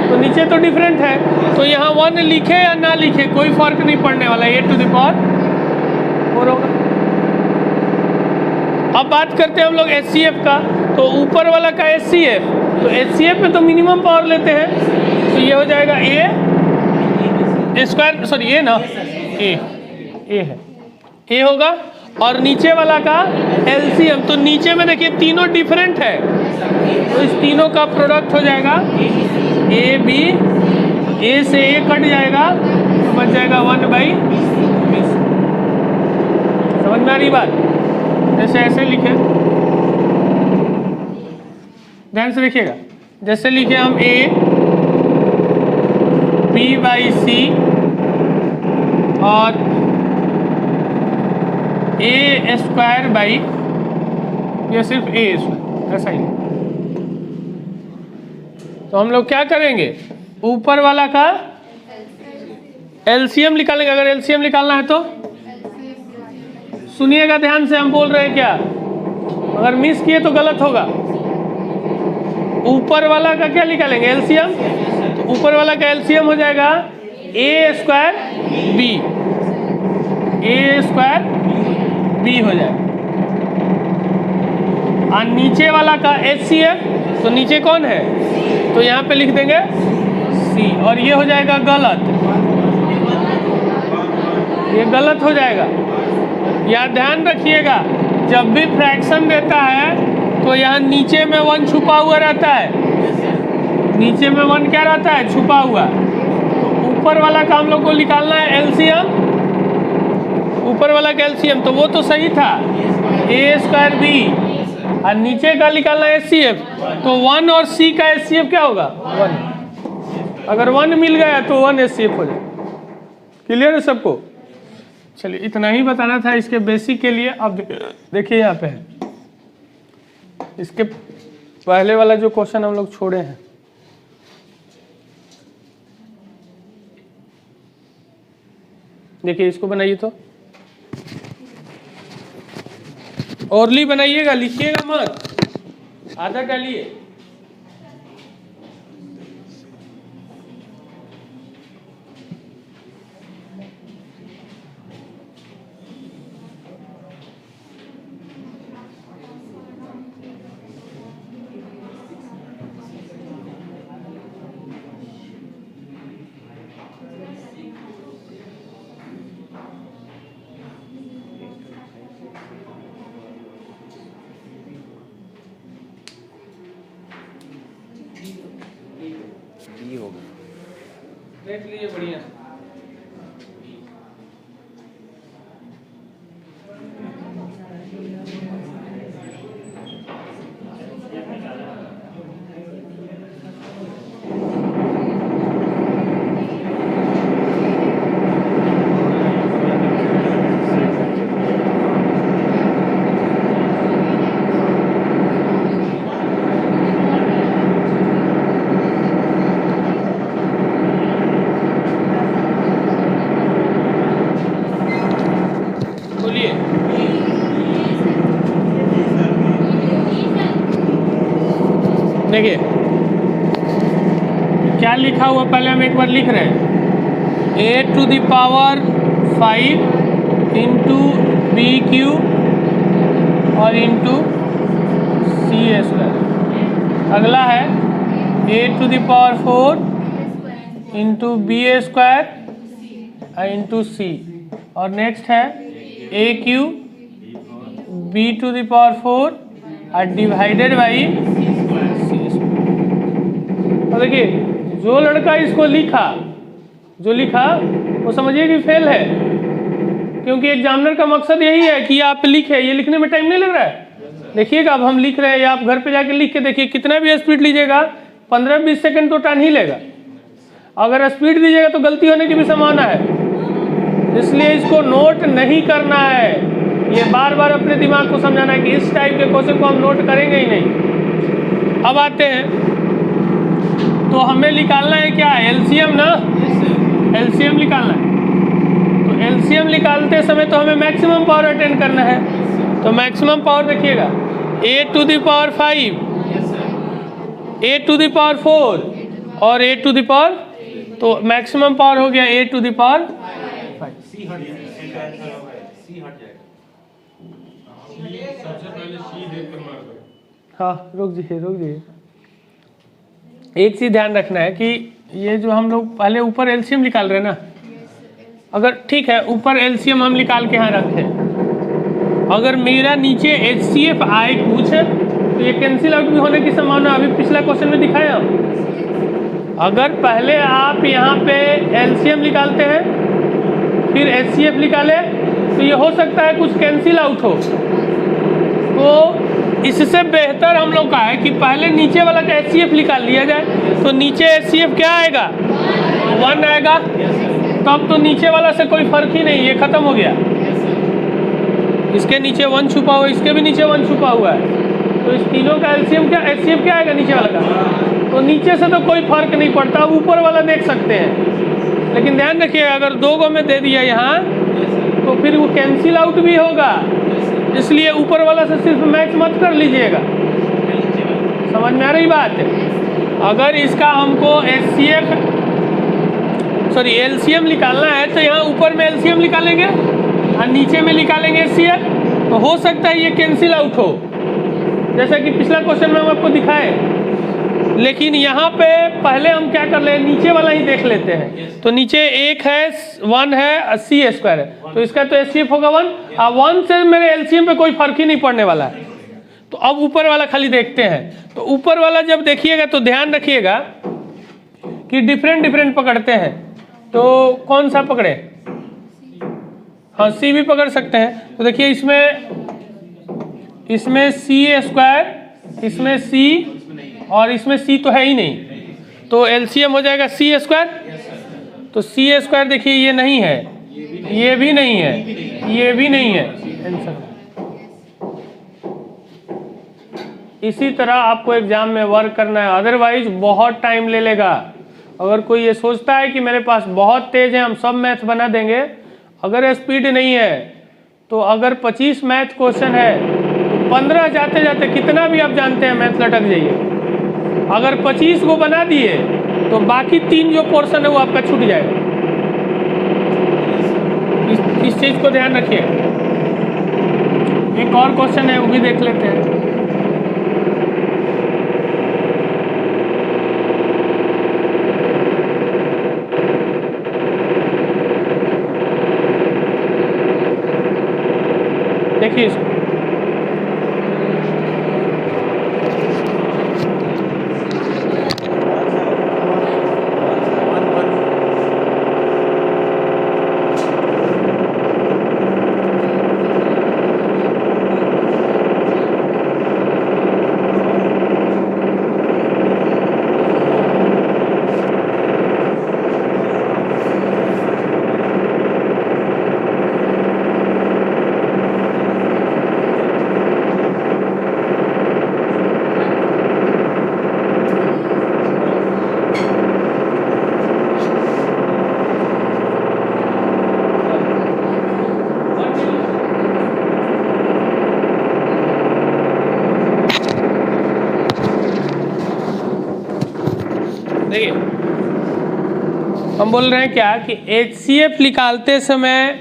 तो नीचे तो डिफरेंट है, तो यहाँ 1 लिखे या ना लिखे कोई फर्क नहीं पड़ने वाला, A⁴ होगा। अब बात करते हैं हम लोग HCF का। तो ऊपर वाला का HCF, तो HCF में तो मिनिमम पावर लेते हैं, तो ये हो जाएगा A² ना, A है, A होगा। और नीचे वाला का LCM, तो नीचे में देखिए तीनों डिफरेंट है, तो इस तीनों का प्रोडक्ट हो जाएगा AB। A से A कट जाएगा तो बच जाएगा 1/20। समझ में आ रही बात? जैसे ऐसे लिखे, ध्यान से देखिएगा। जैसे लिखे हम A B/C और A² ये सिर्फ A², ऐसा ही। तो हम लोग क्या करेंगे? ऊपर वाला का LCM निकालेंगे। अगर LCM निकालना है तो सुनिएगा ध्यान से, हम बोल रहे हैं क्या, अगर मिस किए तो गलत होगा। ऊपर वाला का क्या निकालेंगे? LCM। तो ऊपर वाला का LCM हो जाएगा A² B, A² B हो जाएगा। और नीचे वाला का HCF, तो नीचे कौन है, तो यहाँ पे लिख देंगे C, और ये हो जाएगा गलत, ये गलत हो जाएगा। या ध्यान रखिएगा, जब भी फ्रैक्शन देता है तो यहाँ नीचे में 1 छुपा हुआ रहता है, नीचे में 1 क्या रहता है, छुपा हुआ। तो ऊपर वाला का हम लोग को निकालना है LCM, ऊपर वाला का LCM, तो वो तो सही था A² B, और नीचे का निकालना है HCF, तो 1 और C का HCF क्या होगा, 1। अगर 1 मिल गया तो 1 HCF हो जाए। क्लियर है सबको? चलिए इतना ही बताना था इसके बेसिक के लिए। अब देखिए यहाँ पे है, इसके पहले वाला जो क्वेश्चन हम लोग छोड़े हैं, देखिए इसको बनाइए, तो ओरली बनाइएगा, लिखिएगा मत, आधा डालिए। B होगा। देख लीजिए बढ़िया। देखिए क्या लिखा हुआ, पहले हम एक बार लिख रहे हैं, A⁵ इंटू BQ और इंटू C²। अगला है A⁴ into BA² into C, और नेक्स्ट है AQ B⁴ और डिवाइडेड बाई। और देखिए जो लड़का इसको लिखा, जो लिखा वो समझिए कि फेल है, क्योंकि एग्जामिनर का मकसद यही है कि आप लिखे, ये लिखने में टाइम नहीं लग रहा है। देखिएगा अब हम लिख रहे हैं, आप घर पे जाके लिख के देखिए, कितना भी स्पीड लीजिएगा 15-20 सेकंड तो टाइम ही लेगा। अगर स्पीड दीजिएगा तो गलती होने की भी संभावना है, इसलिए इसको नोट नहीं करना है। ये बार बार अपने दिमाग को समझाना है कि इस टाइप के क्वेश्चन को हम नोट करेंगे ही नहीं। अब आते हैं, तो हमें निकालना है क्या, LCM ना, LCM निकालना है। तो LCM निकालते समय तो हमें मैक्सिमम पावर अटेंड करना है। तो मैक्सिमम पावर देखिएगा, A⁵, A⁴ और A⁴, तो मैक्सिमम पावर हो गया A⁵। हाँ रुक जाइए, एक चीज़ ध्यान रखना है कि ये जो हम लोग पहले ऊपर LCM निकाल रहे हैं ना, अगर ठीक है ऊपर LCM हम निकाल के यहाँ रखें, अगर मेरा नीचे HCF आए कुछ, तो ये कैंसिल आउट भी होने की संभावना, अभी पिछला क्वेश्चन में दिखाया हम। अगर पहले आप यहाँ पे LCM निकालते हैं फिर HCF निकाले, तो ये हो सकता है कुछ कैंसिल आउट हो। तो इससे बेहतर हम लोग का है कि पहले नीचे वाला का HCF निकाल लिया जाए। तो नीचे HCF क्या आएगा, 1 आएगा, तब तो नीचे वाला से कोई फर्क ही नहीं, ये खत्म हो गया। इसके नीचे 1 छुपा हुआ, इसके भी नीचे 1 छुपा हुआ है, तो इस तीनों का LCM क्या, HCF क्या आएगा नीचे वाला का। तो नीचे से तो कोई फर्क नहीं पड़ता, ऊपर वाला देख सकते हैं। लेकिन ध्यान रखिए, अगर 2 गो में दे दिया यहाँ तो फिर वो कैंसिल आउट भी होगा, इसलिए ऊपर वाला से सिर्फ मैच मत कर लीजिएगा। समझ में आ रही बात है? अगर इसका हमको LCM निकालना है तो यहाँ ऊपर में LCM निकालेंगे और नीचे में निकालेंगे HCF। तो हो सकता है ये कैंसिल आउट हो, जैसा कि पिछला क्वेश्चन में हम आपको दिखाए। लेकिन यहाँ पे पहले हम क्या कर ले, नीचे वाला ही देख लेते हैं। तो नीचे 1 है 1 है सी स्क्वायर है, तो इसका तो एचसीएफ होगा 1, और 1 से मेरे एलसीएम पे कोई फर्क ही नहीं पड़ने वाला है। तो अब ऊपर वाला खाली देखते हैं। तो ऊपर वाला जब देखिएगा तो ध्यान रखिएगा कि डिफरेंट पकड़ते हैं। तो कौन सा पकड़े? हाँ, सी भी पकड़ सकते हैं। तो देखिए इसमें सी स्क्वायर, इसमें सी, और इसमें सी तो है ही नहीं, तो एलसीएम हो जाएगा सी स्क्वायर। तो सी स्क्वायर देखिए ये नहीं है, ये भी नहीं है, ये भी नहीं है आंसर। इसी तरह आपको एग्जाम में वर्क करना है, अदरवाइज बहुत टाइम ले लेगा। अगर कोई ये सोचता है कि मेरे पास बहुत तेज है, हम सब मैथ बना देंगे, अगर स्पीड नहीं है तो अगर 25 मैथ क्वेश्चन है तो 15 जाते जाते कितना भी आप जानते हैं मैथ लटक जाइए। अगर 25 को बना दिए तो बाकी 3 जो पोर्शन है वो आपका छूट जाएगा। इस चीज को ध्यान रखिए। एक और क्वेश्चन है, वो भी देख लेते हैं। देखिए इसको, देखिए हम बोल रहे हैं क्या कि एचसीएफ निकालते समय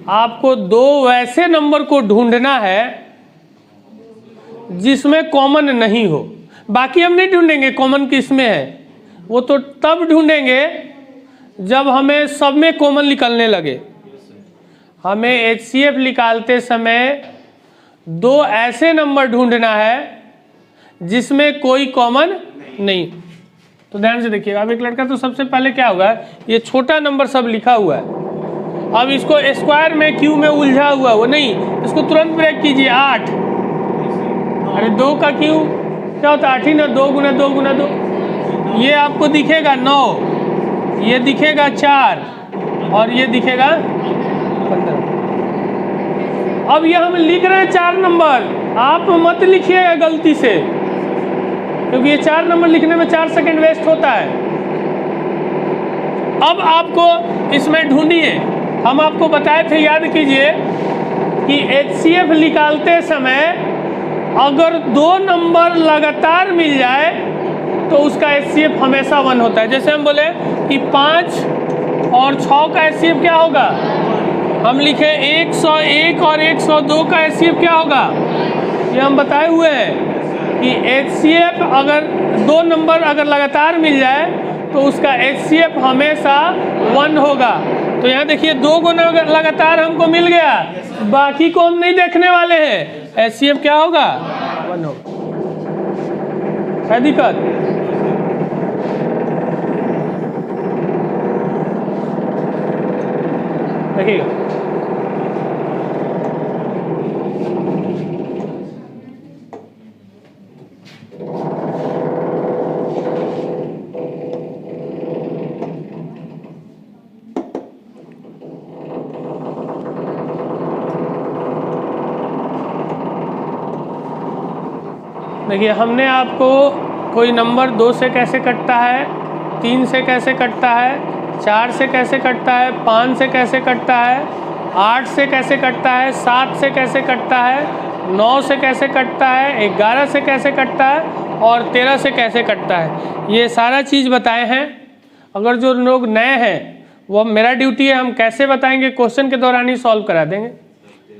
आपको 2 वैसे नंबर को ढूंढना है जिसमें कॉमन नहीं हो। बाकी हम नहीं ढूंढेंगे कॉमन किसमें है, वो तो तब ढूंढेंगे जब हमें सब में कॉमन निकलने लगे। हमें एचसीएफ निकालते समय 2 ऐसे नंबर ढूंढना है जिसमें कोई कॉमन नहीं। तो ध्यान से देखिएगा। अब एक लड़का तो सबसे पहले क्या होगा, ये छोटा नंबर सब लिखा हुआ है, अब इसको स्क्वायर में क्यू में उलझा हुआ वो नहीं, इसको तुरंत ब्रेक कीजिए। 8, अरे 2 का क्यू क्या होता है 8 ही ना, 2 गुना 2 गुना 2, ये आपको दिखेगा 9, ये दिखेगा 4 और ये दिखेगा 15। अब ये हम लिख रहे हैं 4 नंबर, आप मत लिखिएगा गलती से, क्योंकि ये 4 नंबर लिखने में 4 सेकंड वेस्ट होता है। अब आपको इसमें ढूंढिए, हम आपको बताए थे, याद कीजिए कि एचसीएफ निकालते समय अगर 2 नंबर लगातार मिल जाए तो उसका एचसीएफ हमेशा 1 होता है। जैसे हम बोले कि 5 और 6 का एचसीएफ क्या होगा, हम लिखे 101 और 102 का एचसीएफ क्या होगा, ये हम बताए हुए हैं कि एचसीएफ अगर 2 नंबर अगर लगातार मिल जाए तो उसका एचसीएफ हमेशा 1 होगा। तो यहाँ देखिए 2 को लगातार हमको मिल गया, बाकी को हम नहीं देखने वाले हैं, एचसीएफ क्या होगा 1 होगा। है दिक्कत? देखिएगा देखिए, हमने आपको कोई नंबर 2 से कैसे कटता है, 3 से कैसे कटता है, 4 से कैसे कटता है, 5 से कैसे कटता है, 8 से कैसे कटता है, 7 से कैसे कटता है, 9 से कैसे कटता है, 11 से कैसे कटता है और 13 से कैसे कटता है, ये सारा चीज़ बताए हैं। अगर जो लोग नए हैं वो मेरा ड्यूटी है, हम कैसे बताएंगे, क्वेश्चन के दौरान ही सॉल्व करा देंगे।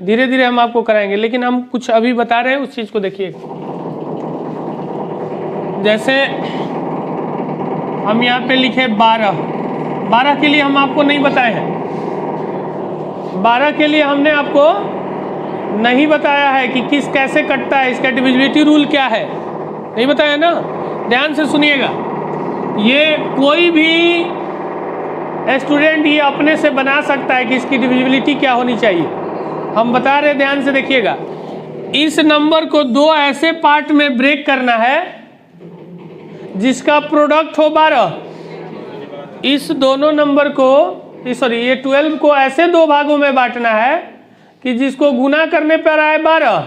धीरे धीरे हम आपको कराएंगे, लेकिन हम कुछ अभी बता रहे हैं उस चीज़ को देखिए। जैसे हम यहाँ पे लिखे 12 के लिए हम आपको नहीं बताए हैं, 12 के लिए हमने आपको नहीं बताया है कि किस कैसे कटता है, इसका डिविजिबिलिटी रूल क्या है, नहीं बताया ना। ध्यान से सुनिएगा, ये कोई भी स्टूडेंट ये अपने से बना सकता है कि इसकी डिविजिबिलिटी क्या होनी चाहिए। हम बता रहे, ध्यान से देखिएगा। इस नंबर को दो ऐसे पार्ट में ब्रेक करना है जिसका प्रोडक्ट हो 12। इस दोनों नंबर को, सॉरी, ये 12 को ऐसे दो भागों में बांटना है कि जिसको गुना करने पर आए 12,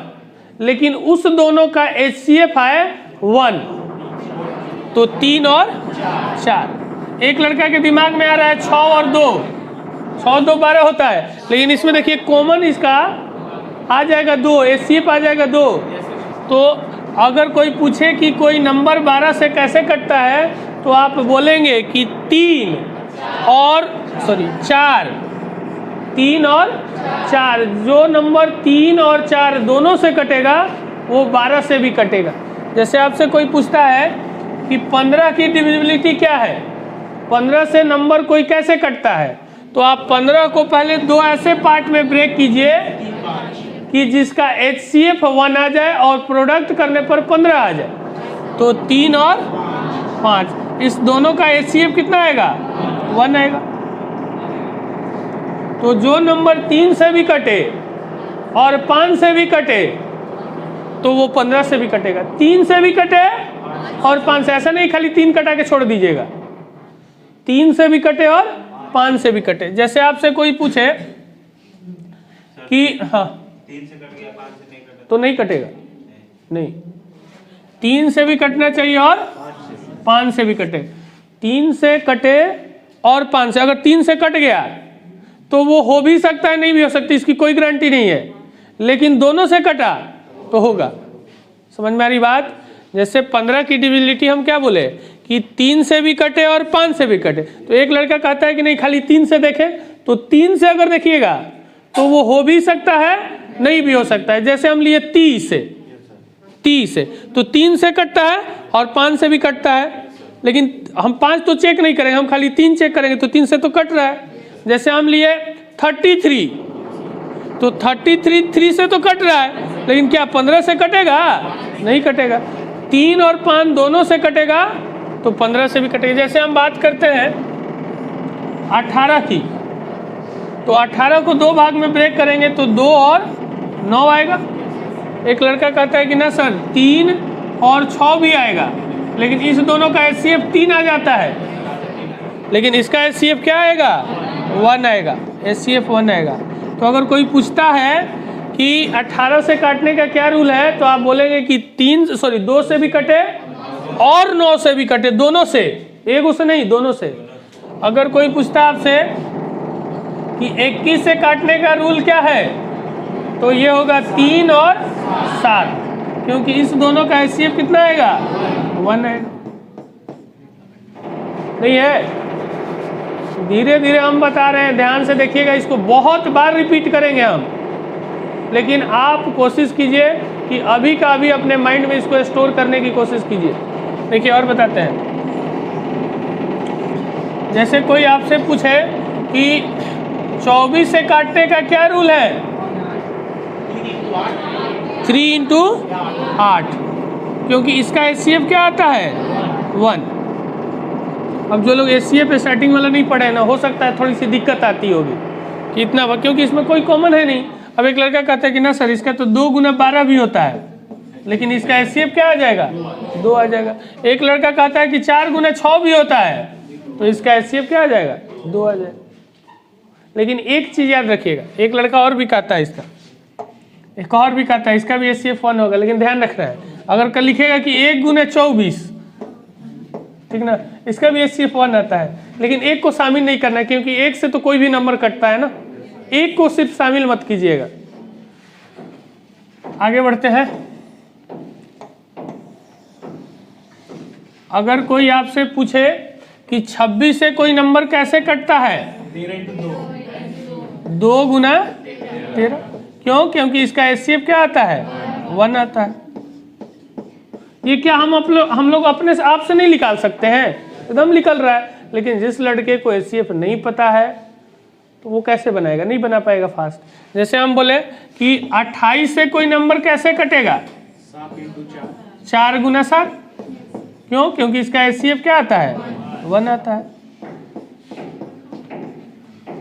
लेकिन उस दोनों का HCF आए 1। तो 3 और 4। एक लड़का के दिमाग में आ रहा है 6 और 2, 6 2 12 होता है, लेकिन इसमें देखिए कॉमन इसका आ जाएगा 2, HCF आ जाएगा 2। तो अगर कोई पूछे कि कोई नंबर 12 से कैसे कटता है, तो आप बोलेंगे कि 3 और 4, जो नंबर 3 और 4 दोनों से कटेगा वो 12 से भी कटेगा। जैसे आपसे कोई पूछता है कि 15 की डिविजिबिलिटी क्या है, 15 से नंबर कोई कैसे कटता है, तो आप 15 को पहले दो ऐसे पार्ट में ब्रेक कीजिए कि जिसका HCF 1 आ जाए और प्रोडक्ट करने पर 15 आ जाए। तो 3 और 5, इस दोनों का HCF कितना आएगा, 1 आएगा। तो जो नंबर 3 से भी कटे और 5 से भी कटे तो वो 15 से भी कटेगा। 3 से भी कटे और 5 से, ऐसा नहीं खाली 3 कटा के छोड़ दीजिएगा, 3 से भी कटे और 5 से भी कटे। जैसे आपसे कोई पूछे कि हाँ 3 से कट गया 5 से नहीं कटा तो नहीं कटेगा, नहीं, 3 से भी कटना चाहिए और 5 से भी कटे। 3 से कटे और 5 से, अगर 3 से कट गया तो वो हो भी सकता है, नहीं भी हो सकती, इसकी कोई गारंटी नहीं है, लेकिन दोनों से कटा तो होगा। समझ में आ रही बात। जैसे 15 की डिविजिबिलिटी हम क्या बोले कि 3 से भी कटे और 5 से भी कटे। तो एक लड़का कहता है कि नहीं खाली 3 से देखें, तो 3 से अगर देखिएगा तो वो हो भी सकता है, नहीं भी हो सकता है। जैसे हम लिए 30 से, तो 3 से कटता है और 5 से भी कटता है, लेकिन हम 5 तो चेक नहीं करेंगे, हम खाली 3 चेक करेंगे, तो 3 से तो कट रहा है। जैसे हम लिए 33, तो 33 3 से तो कट रहा है, लेकिन क्या 15 से कटेगा, नहीं कटेगा। 3 और 5 दोनों से कटेगा तो 15 से भी कटेगा। जैसे हम बात करते हैं 18 की, तो 18 को दो भाग में ब्रेक करेंगे तो 2 और 9 आएगा। एक लड़का कहता है कि ना सर 3 और 6 भी आएगा, लेकिन इस दोनों का HCF 3 आ जाता है, लेकिन इसका HCF क्या आएगा, 1 आएगा, HCF 1 आएगा। तो अगर कोई पूछता है कि 18 से काटने का क्या रूल है, तो आप बोलेंगे कि 2 से भी कटे और 9 से भी कटे, दोनों से, एक से नहीं, दोनों से। अगर कोई पूछता आपसे कि 21 से काटने का रूल क्या है, तो ये होगा 3 और 7, क्योंकि इस दोनों का HCF कितना आएगा, 1 आएगा। नहीं है, धीरे धीरे हम बता रहे हैं, ध्यान से देखिएगा, इसको बहुत बार रिपीट करेंगे हम, लेकिन आप कोशिश कीजिए कि अभी का अभी अपने माइंड में इसको स्टोर करने की कोशिश कीजिए। देखिए और बताते हैं, जैसे कोई आपसे पूछे कि 24 से काटने का क्या रूल है, 3 × 8, क्योंकि इसका HCF क्या आता है, 1। अब जो लोग HCF स्टार्टिंग वाला नहीं पढ़े ना, हो सकता है थोड़ी सी दिक्कत आती होगी कि इतना, क्योंकि इसमें कोई कॉमन है नहीं। अब एक लड़का कहता है कि ना सर इसका तो 2 × 12 भी होता है, लेकिन इसका HCF क्या आ जाएगा, 2 आ जाएगा। एक लड़का कहता है कि 4 × 6 भी होता है, तो इसका HCF क्या आ जाएगा, 2 आ जाएगा। लेकिन एक चीज़ याद रखिएगा, एक लड़का और भी कहता है, इसका एक और भी कहता है, इसका भी HCF 1 होगा, लेकिन ध्यान रखना है, अगर कल लिखेगा कि 1 × 24, ठीक ना, इसका भी HCF 1 आता है, लेकिन एक को शामिल नहीं करना है, क्योंकि एक से तो कोई भी नंबर कटता है ना, एक को सिर्फ शामिल मत कीजिएगा। आगे बढ़ते हैं। अगर कोई आपसे पूछे कि 26 से कोई नंबर कैसे कटता है, 2 × 13, क्यों? क्योंकि इसका HCF क्या आता है? 1 आता है। ये क्या हम लोग अपने से आप से नहीं निकाल सकते हैं? एकदम निकल रहा है। लेकिन जिस लड़के को HCF नहीं पता है तो वो कैसे बनाएगा? नहीं बना पाएगा फास्ट। जैसे हम बोले कि 28 से कोई नंबर कैसे कटेगा? 4 गुना 7। क्यों? क्योंकि इसका HCF क्या आता है? 1 आता है।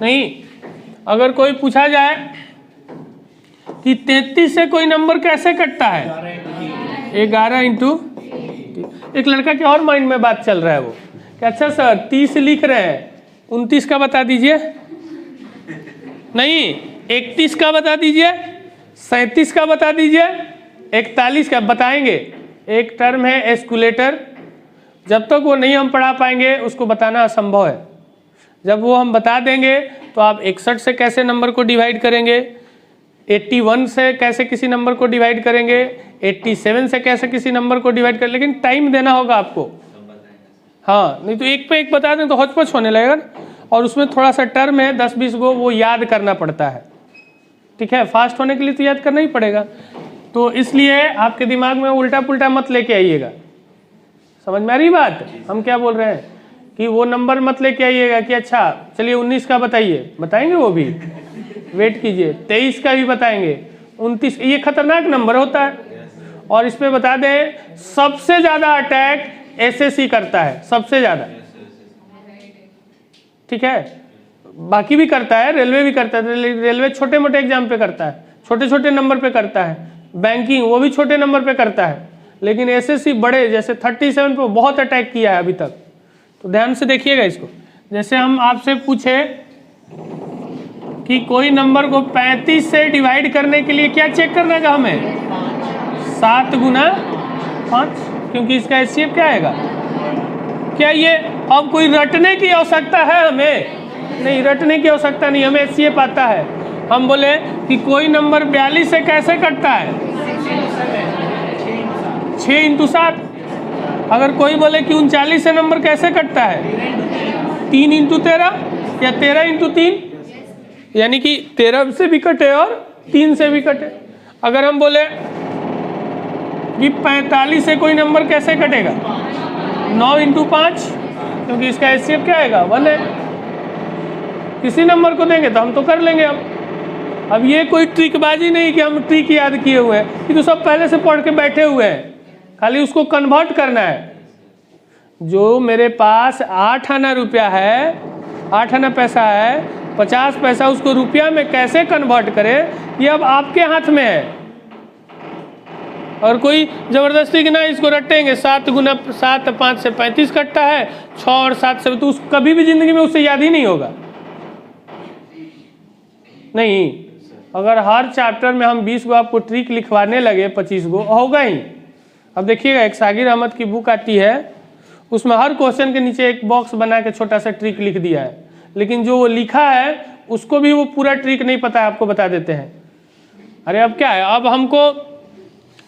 नहीं, अगर कोई पूछा जाए कि 33 से कोई नंबर कैसे कटता है? 11 इंटू। एक लड़का के और माइंड में बात चल रहा है, वो कि अच्छा सर 30 लिख रहे हैं, 29 का बता दीजिए। नहीं, 31 का बता दीजिए, 37 का बता दीजिए, 41 का बताएंगे। एक टर्म है एस्कुलेटर, जब तक वो नहीं हम पढ़ा पाएंगे उसको बताना असंभव है। जब वो हम बता देंगे तो आप 61 से कैसे नंबर को डिवाइड करेंगे, 81 से कैसे किसी नंबर को डिवाइड करेंगे, 87 से कैसे किसी नंबर को डिवाइड करें, लेकिन टाइम देना होगा आपको। हाँ, नहीं तो एक पे एक बता दें तो होचपच होने लगेगा ना। और उसमें थोड़ा सा टर्म है 10-20 गो, वो याद करना पड़ता है। ठीक है, फास्ट होने के लिए तो याद करना ही पड़ेगा। तो इसलिए आपके दिमाग में उल्टा पुल्टा मत लेके आइएगा। समझ में आ रही बात? हम क्या बोल रहे हैं कि वो नंबर मत लेके आइएगा कि अच्छा चलिए 19 का बताइए, बताएंगे वो भी, वेट कीजिए। 23 का भी बताएंगे, 29, ये खतरनाक नंबर होता है। और इसमें बता दें सबसे ज़्यादा अटैक SSC करता है, सबसे ज़्यादा। ठीक है, बाकी भी करता है, रेलवे भी करता है। रेलवे छोटे मोटे एग्जाम पे करता है, छोटे छोटे नंबर पे करता है। बैंकिंग वो भी छोटे नंबर पे करता है। लेकिन SSC बड़े जैसे 37 पे बहुत अटैक किया है अभी तक। तो ध्यान से देखिएगा इसको। जैसे हम आपसे पूछे कि कोई नंबर को 35 से डिवाइड करने के लिए क्या चेक करना है हमें? 7 गुना 5, क्योंकि इसका HCF क्या आएगा? क्या ये अब कोई रटने की आवश्यकता है हमें? नहीं, रटने की आवश्यकता नहीं, हमें HCF आता है। हम बोले कि कोई नंबर 42 से कैसे कटता है? 6 इंटू 7। अगर कोई बोले कि 39 से नंबर कैसे कटता है? 3 इंटू 13 या 13 इंटू 3, यानी कि 13 से भी कटे और 3 से भी कटे। अगर हम बोले कि 45 से कोई नंबर कैसे कटेगा? 9 इंटू 5, क्योंकि इसका HCF क्या आएगा? 1 है। किसी नंबर को देंगे तो हम तो कर लेंगे। अब ये कोई ट्रिकबाजी नहीं कि हम ट्रिक याद किए हुए हैं, कि तो सब पहले से पढ़ के बैठे हुए हैं, खाली उसको कन्वर्ट करना है। जो मेरे पास 8 आना रुपया है, 8 आना पैसा है, 50 पैसा उसको रुपया में कैसे कन्वर्ट करे, ये अब आपके हाथ में है। और कोई ज़बरदस्ती कि ना इसको रटेंगे, 7 गुना 7 5 से 35 कटता है, 6 और 7 से, तो कभी भी ज़िंदगी में उससे याद ही नहीं होगा। नहीं, अगर हर चैप्टर में हम 20 गो आपको ट्रिक लिखवाने लगे, 25 गो होगा ही। अब देखिएगा, एक सागिर अहमद की बुक आती है, उसमें हर क्वेश्चन के नीचे एक बॉक्स बना के छोटा सा ट्रिक लिख दिया है। लेकिन जो वो लिखा है उसको भी वो पूरा ट्रिक नहीं पता है, आपको बता देते हैं। अरे अब क्या है, अब हमको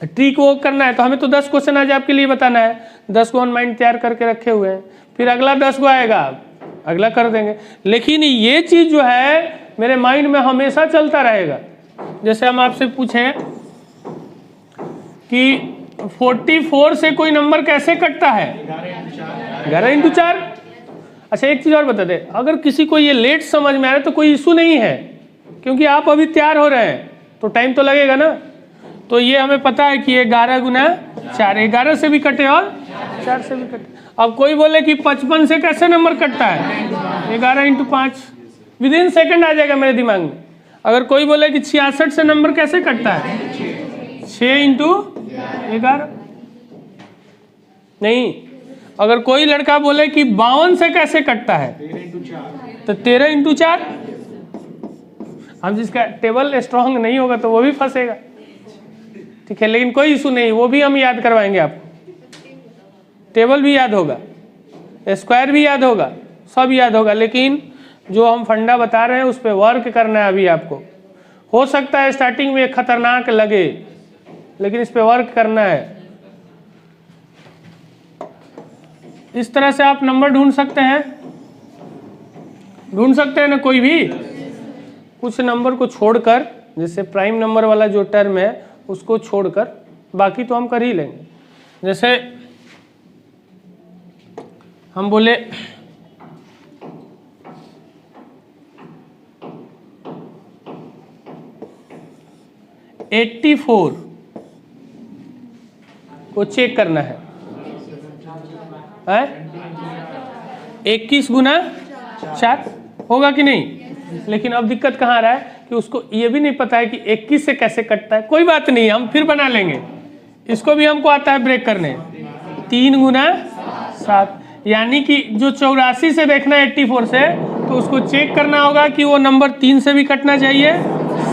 ट्रिक वो करना है तो हमें तो 10 क्वेश्चन आज आपके लिए बताना है। 10 को ऑन माइंड तैयार करके रखे हुए हैं, फिर अगला 10 को आएगा, अगला कर देंगे। लेकिन ये चीज़ जो है मेरे माइंड में हमेशा चलता रहेगा। जैसे हम आपसे पूछें कि 44 से कोई नंबर कैसे कटता है? 11 इंटू 4। अच्छा, एक चीज़ और बता दें, अगर किसी को ये लेट समझ में आ रहा है तो कोई इशू नहीं है, क्योंकि आप अभी तैयार हो रहे हैं तो टाइम तो लगेगा ना। तो ये हमें पता है कि 11 गुना 4, 11 से भी कटे और 4 से भी कटे। अब कोई बोले कि 55 से कैसे नंबर कटता है? 11 इंटू 5, विद इन सेकेंड आ जाएगा मेरे दिमाग में। अगर कोई बोले कि 66 से नंबर कैसे कटता है? 6 इंटू 11। नहीं, अगर कोई लड़का बोले कि 52 से कैसे कटता है? तो 13 इंटू 4। हम जिसका टेबल स्ट्रांग नहीं होगा तो वो भी फंसेगा। ठीक है, लेकिन कोई इशू नहीं, वो भी हम याद करवाएंगे आपको। टेबल भी याद होगा, स्क्वायर भी याद होगा, सब याद होगा। लेकिन जो हम फंडा बता रहे हैं उस पर वर्क करना है अभी आपको। हो सकता है स्टार्टिंग में खतरनाक लगे, लेकिन इस पर वर्क करना है। इस तरह से आप नंबर ढूंढ सकते हैं ना, कोई भी कुछ नंबर को छोड़कर जैसे प्राइम नंबर वाला जो टर्म है उसको छोड़कर बाकी तो हम कर ही लेंगे। जैसे हम बोले 84 को चेक करना है, 21 गुना 4 होगा कि नहीं? लेकिन अब दिक्कत कहाँ आ रहा है कि उसको ये भी नहीं पता है कि 21 से कैसे कटता है। कोई बात नहीं, हम फिर बना लेंगे, इसको भी हमको आता है ब्रेक करने। 3 गुना 7, यानी कि जो 84 से देखना है 84 से, तो उसको चेक करना होगा कि वो नंबर 3 से भी कटना चाहिए,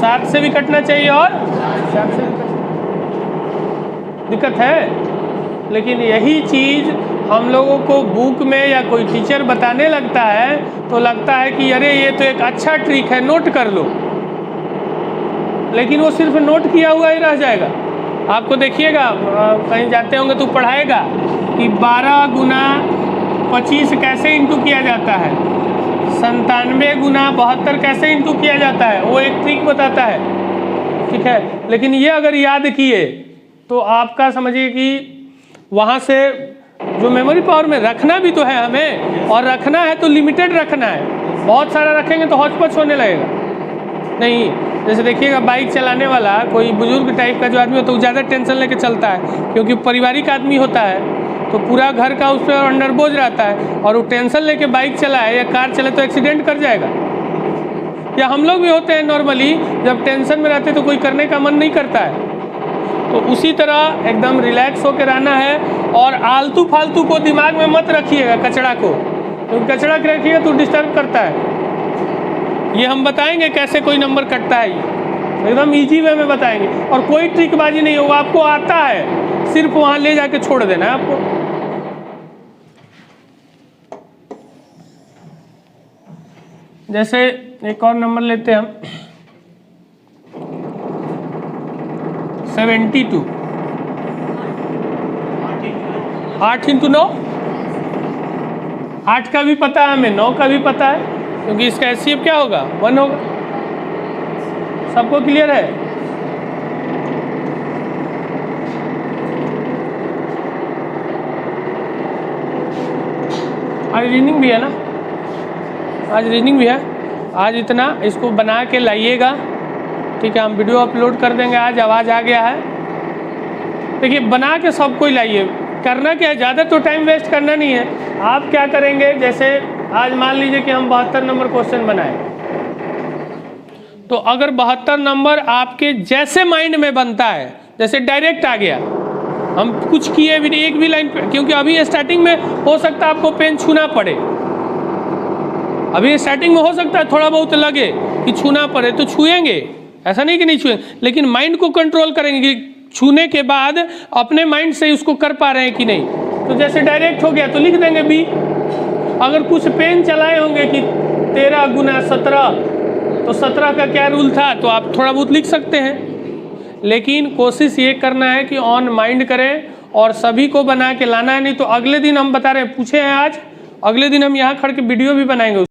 7 से भी कटना चाहिए और 4 से भी कटना। दिक्कत है। लेकिन यही चीज़ हम लोगों को बुक में या कोई टीचर बताने लगता है तो लगता है कि अरे ये तो एक अच्छा ट्रिक है, नोट कर लो। लेकिन वो सिर्फ नोट किया हुआ ही रह जाएगा। आपको देखिएगा कहीं जाते होंगे तो पढ़ाएगा कि 12 गुना 25 कैसे इंटू किया जाता है, 97 गुना 72 कैसे इंटू किया जाता है, वो एक ट्रिक बताता है, ठीक है। लेकिन ये अगर याद किए तो आपका समझिए कि वहाँ से जो मेमोरी पावर में रखना भी तो है हमें, और रखना है तो लिमिटेड रखना है। बहुत सारा रखेंगे तो हौच-पौच होने लगेगा। नहीं, जैसे देखिएगा बाइक चलाने वाला कोई बुजुर्ग टाइप का जो आदमी होता है तो ज़्यादा टेंशन लेके चलता है, क्योंकि पारिवारिक आदमी होता है तो पूरा घर का उस पर अंडर बोझ रहता है, और वो टेंशन लेके बाइक चलाए या कार चले तो एक्सीडेंट कर जाएगा। या हम लोग भी होते हैं नॉर्मली, जब टेंशन में रहते तो कोई करने का मन नहीं करता है। तो उसी तरह एकदम रिलैक्स होकर रहना है, और आलतू फालतू को दिमाग में मत रखिएगा, कचड़ा को, क्योंकि कचड़ा के रखिएगा तो डिस्टर्ब करता है। ये हम बताएंगे कैसे कोई नंबर कटता है, ये एकदम इजी वे में बताएंगे, और कोई ट्रिकबाजी नहीं होगा, आपको आता है, सिर्फ वहाँ ले जाके छोड़ देना है आपको। जैसे एक और नंबर लेते हैं हम 72, 8 × 9, 8 का भी पता है हमें, 9 का भी पता है, क्योंकि इसका एचसीएफ क्या होगा, 1 होगा। सबको क्लियर है? आज रीजनिंग भी है ना, आज रीजनिंग भी है। आज इतना इसको बना के लाइएगा, ठीक है। हम वीडियो अपलोड कर देंगे। आज आवाज़ आ गया है, देखिए बना के सबको ही लाइए। करना क्या है, ज़्यादा तो टाइम वेस्ट करना नहीं है। आप क्या करेंगे, जैसे आज मान लीजिए कि हम 72 नंबर क्वेश्चन बनाए, तो अगर 72 नंबर आपके जैसे माइंड में बनता है, जैसे डायरेक्ट आ गया, हम कुछ किए भी नहीं, एक भी लाइन पे, क्योंकि अभी स्टार्टिंग में हो सकता है आपको पेन छूना पड़े, अभी स्टार्टिंग में हो सकता है थोड़ा बहुत लगे कि छूना पड़े, तो छुएंगे, ऐसा नहीं कि नहीं छुएंगे, लेकिन माइंड को कंट्रोल करेंगे कि छूने के बाद अपने माइंड से उसको कर पा रहे हैं कि नहीं। तो जैसे डायरेक्ट हो गया तो लिख देंगे बी। अगर कुछ पेन चलाए होंगे कि 13 गुना 17, तो 17 का क्या रूल था, तो आप थोड़ा बहुत लिख सकते हैं। लेकिन कोशिश ये करना है कि ऑन माइंड करें और सभी को बना के लाना है। नहीं तो अगले दिन हम बता रहे हैं, पूछे हैं आज, अगले दिन हम यहाँ खड़ के वीडियो भी बनाएंगे।